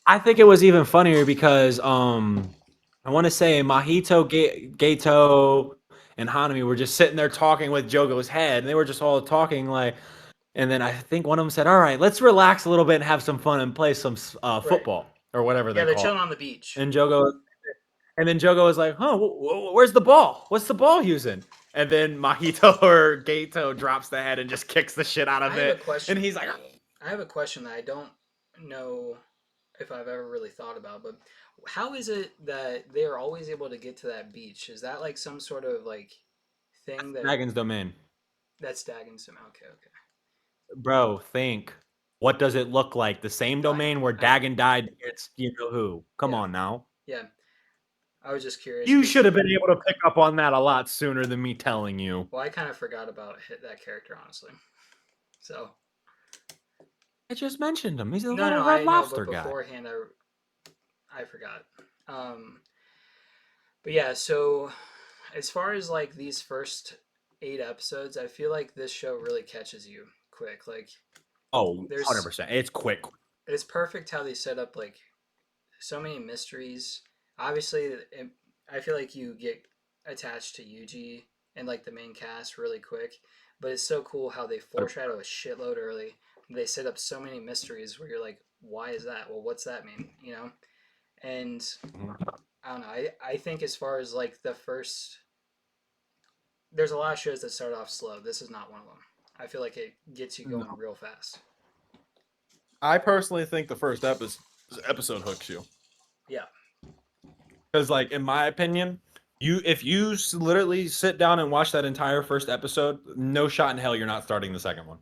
I think it was even funnier because I want to say Mahito, Gato, and Hanami were just sitting there talking with Jogo's head, and they were just all talking like. And then I think one of them said, "All right, let's relax a little bit and have some fun and play some Right. football or whatever Yeah, they they're call it." chilling on the beach. And Jogo, and then Jogo was like, "Huh, where's the ball? What's the ball using?" And then Mahito or Gato drops the head and just kicks the shit out I of have a it, and question. he's like, I have a question that I don't know if I've ever really thought about, but how is it that they are always able to get to that beach? Is that like some sort of like thing "Dragon's domain, that's Dagon's sim? Okay, okay. bro. Think, what does it look like? The same domain where I know. Dagon died. It's you know who? Come Yeah, on now." yeah. I was just curious You because should have been able to pick up on that a lot sooner than me telling you. well, I kind of forgot about that character honestly. So I just mentioned him. He's a no, little no, red I know, but lobster guy. beforehand I forgot. Um, but yeah, so as far as like these first 8 episodes, I feel like this show really catches you quick. Like Oh, there's 100%. It's quick. it's perfect how they set up like so many mysteries. Obviously, I feel like you get attached to Yuji and like the main cast really quick, but it's so cool how they foreshadow a shitload early. They set up so many mysteries where you're like, why is that? Well, what's that mean? You know? And I don't know. I think as far as like the first, there's a lot of shows that start off slow. This is not one of them. I feel like it gets you going No. real fast. I personally think the first episode hooks you. Yeah. Because, like, in my opinion, if you literally sit down and watch that entire first episode, no shot in hell you're not starting the second one.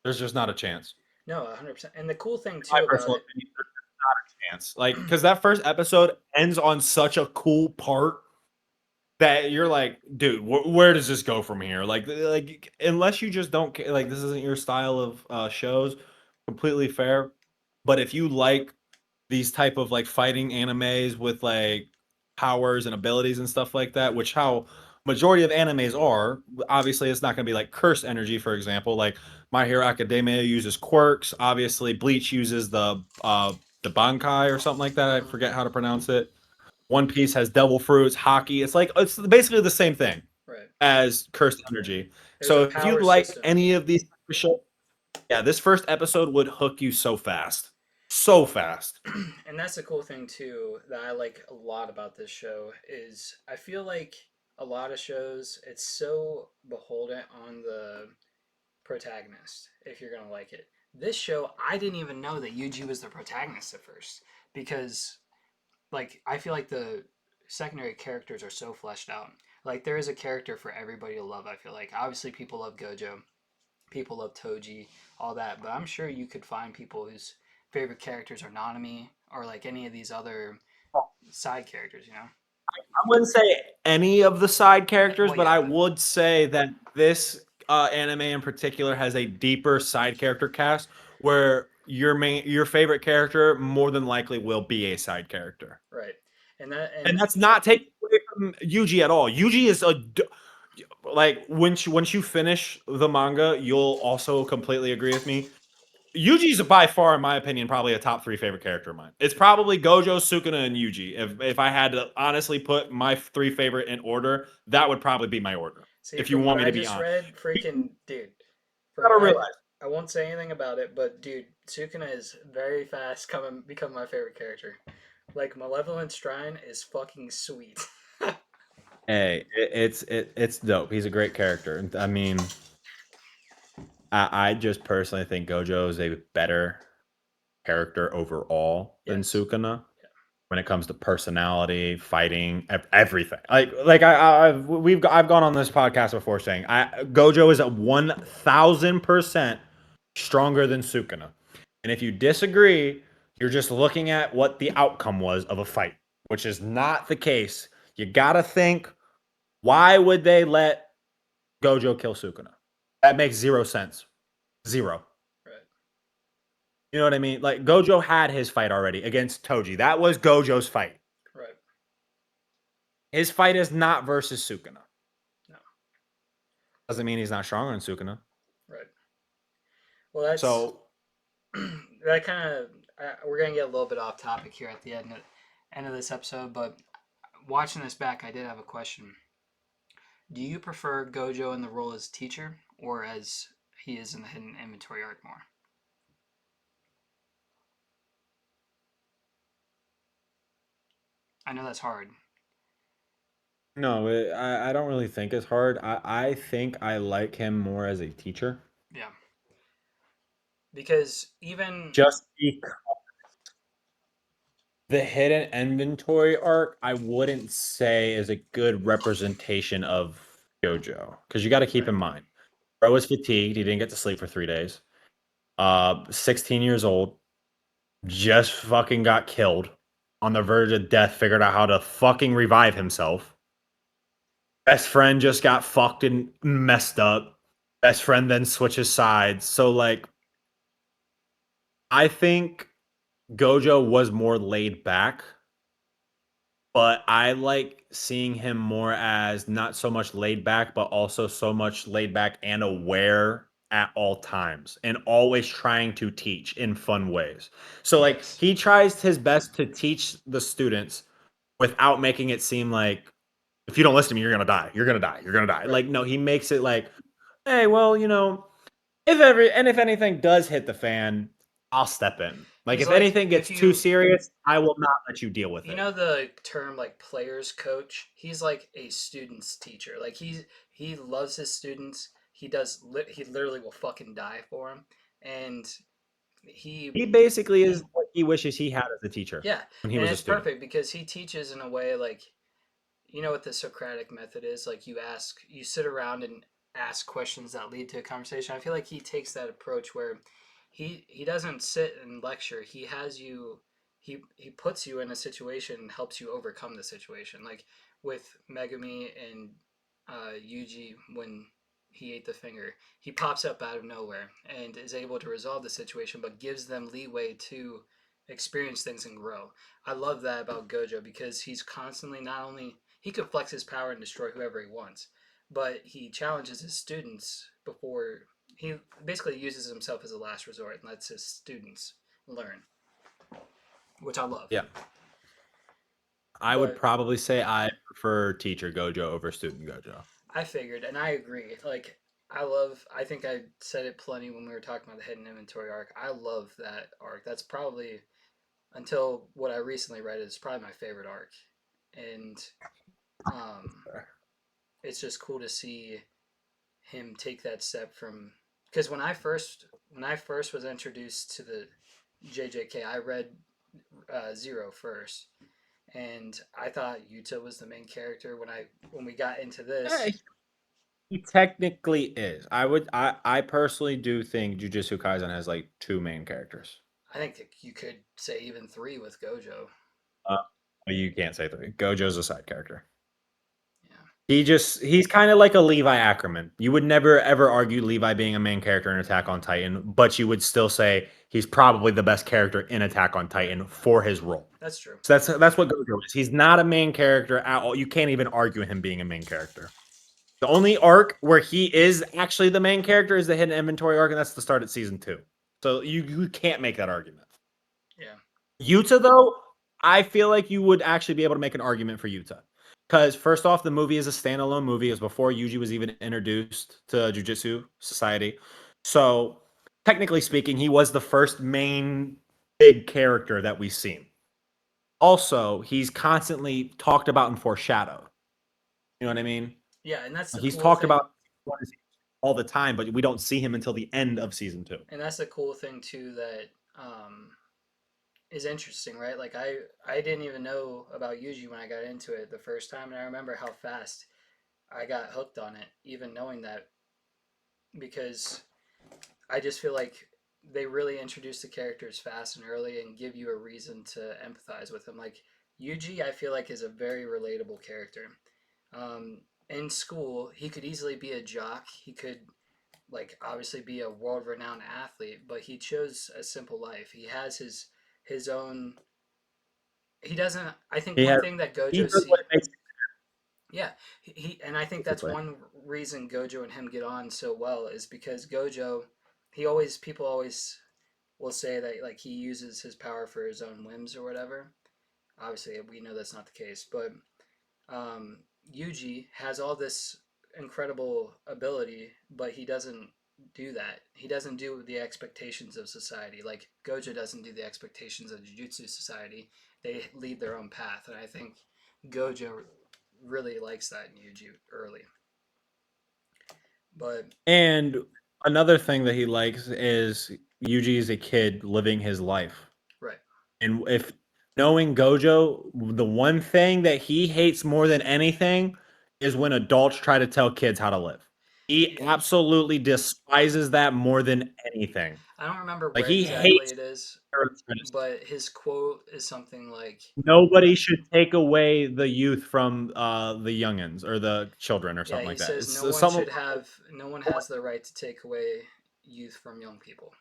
There's just not a chance. No, 100%. And the cool thing My too about personal it, opinion, there's not a chance. Like, because that first episode ends on such a cool part that you're like, dude, where does this go from here? Like unless you just don't care, like this isn't your style of shows, completely fair. But if you like these type of like fighting animes with like powers and abilities and stuff like that, which how majority of animes are, obviously it's not going to be like curse energy, for example. Like My Hero Academia uses quirks. Obviously, Bleach uses the Bankai or something like that. I forget how to pronounce it. One Piece has devil fruits, hockey. It's like it's basically the same thing. right. Right. as cursed energy. There's a So if you power like system. any of these shows, yeah, this first episode would hook you so fast. So fast. And that's the cool thing too that I like a lot about this show is I feel like a lot of shows it's so beholden on the protagonist if you're gonna like it. This show I didn't even know that Yuji was the protagonist at first because like I feel like the secondary characters are so fleshed out. Like there is a character for everybody to love. I feel like obviously people love Gojo, people love Toji, all that. But I'm sure you could find people whose favorite characters are Nanami or like any of these other side characters. You know? I wouldn't say any of the side characters, Well, but yeah, I but would say that this anime in particular has a deeper side character cast where your favorite character more than likely will be a side character. right, and that And and that's not taken away from Yuji at all. Yuji is like once you finish the manga, you'll also completely agree with me. Yuji's by far, in my opinion, probably a top 3 favorite character of mine. It's probably Gojo, Sukuna, and Yuji. If I had to honestly put my 3 favorite in order, that would probably be my order. see If you from what want me I to be just honest, read, you freaking dude, from gotta what realize. I won't say anything about it, but dude, Sukuna is very fast coming become my favorite character. Like Malevolent Shrine is fucking sweet. Hey, it's dope. He's a great character. I mean, I just personally think Gojo is a better character overall than Yes. Sukuna Yeah. when it comes to personality, fighting, everything. I've gone on this podcast before saying Gojo is at 1,000% stronger than Sukuna, and if you disagree, you're just looking at what the outcome was of a fight, which is not the case. You gotta think, why would they let Gojo kill Sukuna? That makes zero sense. Zero. Right. You know what I mean? Like Gojo had his fight already against Toji. That was Gojo's fight. Right. His fight is not versus Sukuna. No. Doesn't mean he's not stronger than Sukuna. Right. Well, that's So that kind of we're gonna get a little bit off topic here at the end of this episode, but watching this back, I did have a question. Do you prefer Gojo in the role as teacher or as he is in the hidden inventory arc more? I know that's hard. no, I don't really think it's hard. I think I like him more as a teacher. Yeah, because even Just because the hidden inventory arc, I wouldn't say is a good representation of Gojo. Because you got to keep right, in mind, bro was fatigued. He didn't get to sleep for 3 days. 16 years old, just fucking got killed on the verge of death, figured out how to fucking revive himself. Best friend just got fucked and messed up. Best friend then switches sides. So like I think Gojo was more laid back, but I like seeing him more as not so much laid back, but also so much laid back and aware at all times and always trying to teach in fun ways. So like yes, he tries his best to teach the students without making it seem like if you don't listen to me, you're gonna die. You're gonna die. You're gonna die. right. Like no, he makes it like, hey, well, if anything does hit the fan, I'll step in. Like He's if like anything if gets too you serious, I will not let you deal with you it. know the term like players coach. He's like a student's teacher. Like he loves his students. He literally will fucking die for him, and he He basically is what he wishes he had as a teacher yeah, when he and was a it's student. perfect because he teaches in a way like you know what the Socratic method is? Like you sit around and ask questions that lead to a conversation. I feel like he takes that approach where he doesn't sit and lecture. He has you he puts you in a situation and helps you overcome the situation. Like with Megami and Yuji when he ate the finger, he pops up out of nowhere and is able to resolve the situation, but gives them leeway to experience things and grow. I love that about Gojo because he's constantly not only he could flex his power and destroy whoever he wants, but he challenges his students before he basically uses himself as a last resort and lets his students learn, which I love. Yeah. I would But probably say I prefer teacher Gojo over student Gojo. I figured, and I agree. Like, I think I said it plenty when we were talking about the hidden inventory arc. I love that arc. That's probably, until what I recently read, is probably my favorite arc. And um, it's just cool to see him take that step from, because when I first was introduced to the JJK, I read Zero first, and I thought Yuta was the main character. When we got into Eh, this, he technically is. I personally do think Jujutsu Kaisen has like two main characters. I think you could say even three with Gojo. Uh, you can't say three. Gojo's a side character. Yeah, He's kind of like a Levi Ackerman. You would never ever argue Levi being a main character in Attack on Titan, but you would still say he's probably the best character in Attack on Titan for his role. that's true. So that's what Gojo is. He's not a main character at all. You can't even argue him being a main character. The only arc where he is actually the main character is the hidden inventory arc, and that's the start at season 2. So you can't make that argument. Yeah, Yuta, though, I feel like you would actually be able to make an argument for Yuta. Because first off, the movie is a standalone movie. It was before Yuji was even introduced to Jujutsu Society. So technically speaking, he was the first main big character that we've seen. Also, he's constantly talked about and foreshadowed. You know what I mean? yeah, and that's the He's cool talked thing. about all the time, but we don't see him until the end of season 2. And that's the cool thing too that is interesting, right? Like I didn't even know about Yuji when I got into it the first time, and I remember how fast I got hooked on it, even knowing that, because I just feel like they really introduce the characters fast and early and give you a reason to empathize with them. Like Yuji, I feel like is a very relatable character. In school, he could easily be a jock. He could like obviously be a world renowned athlete, but he chose a simple life. He has his own. He doesn't. I think He one has thing that he Gojo does what see. makes Yeah, and I think that's basically. one reason Gojo and him get on so well is because Gojo, he always people always will say that like he uses his power for his own whims or whatever. Obviously, we know that's not the case, but um, Yuji has all this incredible ability, but he doesn't do that. He doesn't do the expectations of society. Like Gojo doesn't do the expectations of Jujutsu Society. They lead their own path, and I think Gojo really likes that in Yuji early. But And another thing that he likes is Yuji is a kid living his life. right, And if knowing Gojo, the one thing that he hates more than anything is when adults try to tell kids how to live. He yeah, absolutely despises that more than anything. I don't remember Like where he exactly hates it is, parents. but his quote is something like, Nobody should take away the youth from the youngins or the children or yeah, something he like that. says It's something no one has the right to take away youth from young people.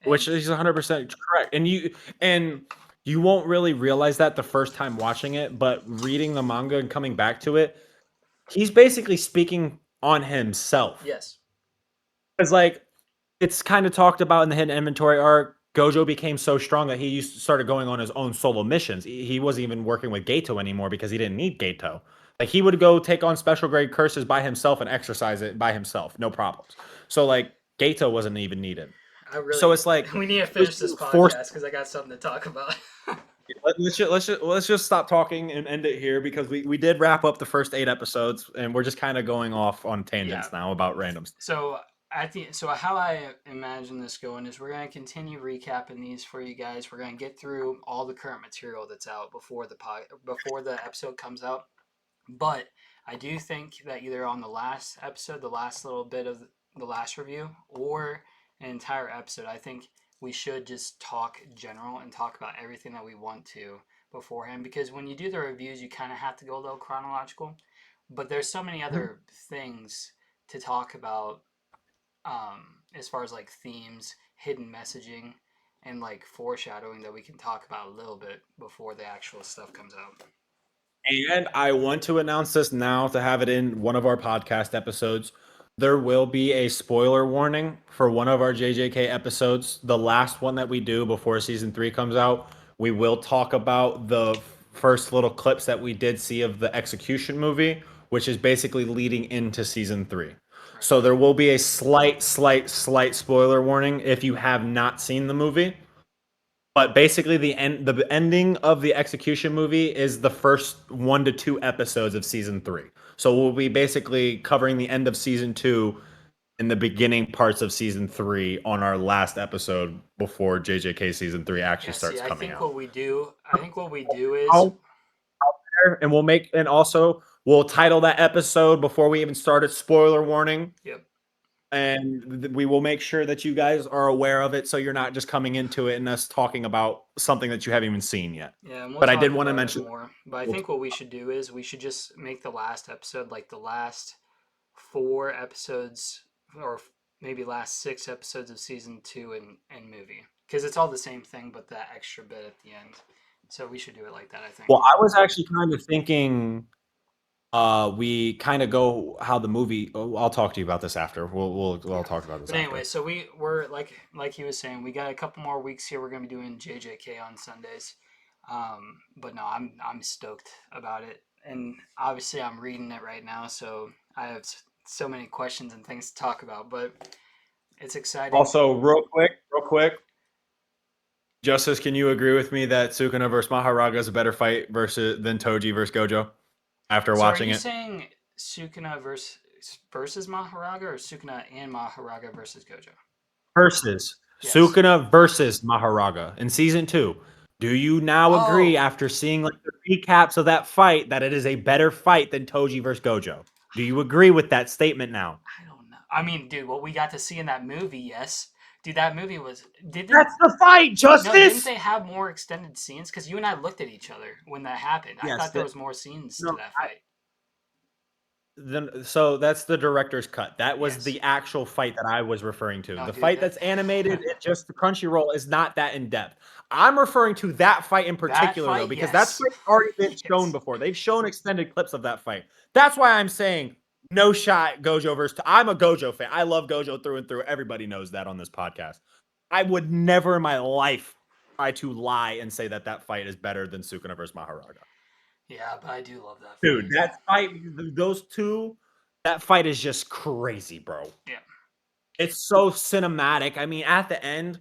which And is 100% correct. And you won't really realize that the first time watching it, but reading the manga and coming back to it, he's basically speaking on himself. yes, It's like it's kind of talked about in the hidden inventory arc. Gojo became so strong that he started going on his own solo missions. He wasn't even working with Gato anymore because he didn't need Gato. Like he would go take on special grade curses by himself and exercise it by himself, no problems. So like Gato wasn't even needed. I So really it's like we need to he was finish this forced. podcast because I got something to talk about. Let's just stop talking and end it here because we did wrap up the first 8 episodes and we're just kind of going off on Yeah. tangents now about random stuff. So how I imagine this going is we're gonna continue recapping these for you guys. We're gonna get through all the current material that's out before the episode comes out. But I do think that either on the last episode, the last little bit of the last review, or an entire episode, I think we should just talk general and talk about everything that we want to beforehand. Because when you do the reviews, you kind of have to go a little chronological. But there's so many other things to talk about as far as like themes, hidden messaging, and like foreshadowing that we can talk about a little bit before the actual stuff comes out. And I want to announce this now to have it in one of our podcast episodes. There will be a spoiler warning for one of our JJK episodes, the last one that we do before season 3 comes out. We will talk about the first little clips that we did see of the execution movie. which is basically leading into season 3. Right. So there will be a slight spoiler warning if you have not seen the movie. But basically, the ending of the execution movie is the first 1 to 2 episodes of season 3. So we'll be basically covering the end of season 2 and the beginning parts of season 3 on our last episode before JJK season 3 actually Yeah, see, starts I coming think out. what we do is I'll and also we'll title that episode before we even start it spoiler warning. yep. And we will make sure that you guys are aware of it so you're not just coming into it and us talking about something that you haven't even seen yet. Yeah, and we'll But I did talk want to about it mention more. But I think what we should do is we should just make the last episode like the last 4 episodes, or maybe last 6 episodes of season 2 and movie, because it's all the same thing but that extra bit at the end. So we should do it like that, I think. well, I was actually kind of thinking we kind of go how the movie. Oh, I'll talk to you about this after. We'll Yeah. talk about this But anyway, after. so we're like he was saying, we got a couple more weeks here. We're gonna be doing JJK on Sundays. But no, I'm stoked about it, and obviously I'm reading it right now, so I have so many questions and things to talk about. But it's exciting. Also, real quick, Justice, can you agree with me that Sukuna versus Maharaga is a better fight than Toji versus Gojo after So are watching you it? saying Sukuna versus Maharaga, or Sukuna and Maharaga versus Gojo? Versus Yes. Sukuna versus Maharaga in season 2. Do you now agree Oh, after seeing like the recaps of that fight that it is a better fight than Toji versus Gojo? Do you agree with that statement now? I don't know. I mean, dude, what we got to see in that movie, yes. Dude, that movie was didn't That's the fight, no, didn't Justice. they have more extended scenes? Because you and I looked at each other when that happened. I Yes, thought there was more scenes to no, that fight. so that's the director's cut. That was Yes. the actual fight that I was referring to. No, The dude, fight that that's animated, it just the Crunchyroll is not that in depth. I'm referring to that fight in that particular though, fight, because that's yes. fight's already been shown Yes. before. They've shown extended clips of that fight. That's why I'm saying no shot Gojo versus. I'm a Gojo fan. I love Gojo through and through. Everybody knows that on this podcast. I would never in my life try to lie and say that that fight is better than Sukuna versus Maharaga. Yeah, but I do love that Dude, fight. that fight, those two, that fight is just crazy, bro. Yeah. It's so cinematic. I mean, at the end,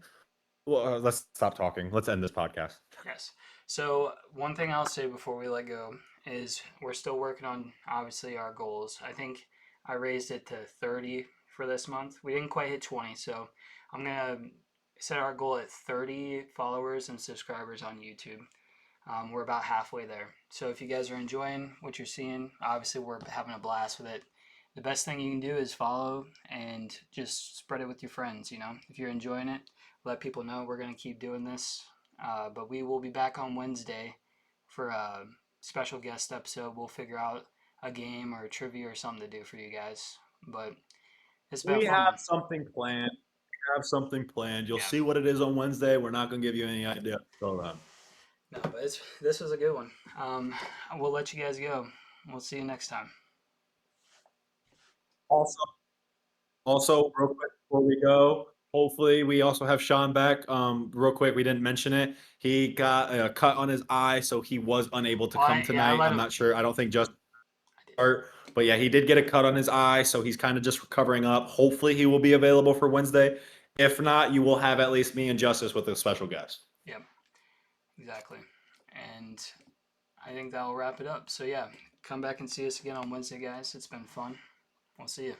well, let's stop talking. Let's end this podcast. Yes. So one thing I'll say before we let go is we're still working on obviously our goals. I think I raised it to 30 for this month. We didn't quite hit 20, so I'm gonna set our goal at 30 followers and subscribers on YouTube. We're about halfway there. So if you guys are enjoying what you're seeing, obviously we're having a blast with it. The best thing you can do is follow and just spread it with your friends. You know, if you're enjoying it, let people know we're gonna keep doing this. But we will be back on Wednesday for a special guest episode. We'll figure out a game or a trivia or something to do for you guys. But it's been We fun. have something planned. We have something planned. You'll Yeah. see what it is on Wednesday. We're not going to give you any idea. So, No, but this was a good one. We'll let you guys go. We'll see you next time. also, also, real quick before we go, hopefully we also have Sean back. Real quick, we didn't mention it. He got a cut on his eye, so he was unable to Well, come I tonight. let I'm him. not sure. I don't think just I did. start. But yeah, he did get a cut on his eye, so he's kind of just recovering up. Hopefully, he will be available for Wednesday. If not, you will have at least me and Justice with a special guest. Yep, exactly. And I think that'll wrap it up. So yeah, come back and see us again on Wednesday, guys. It's been fun. We'll see you.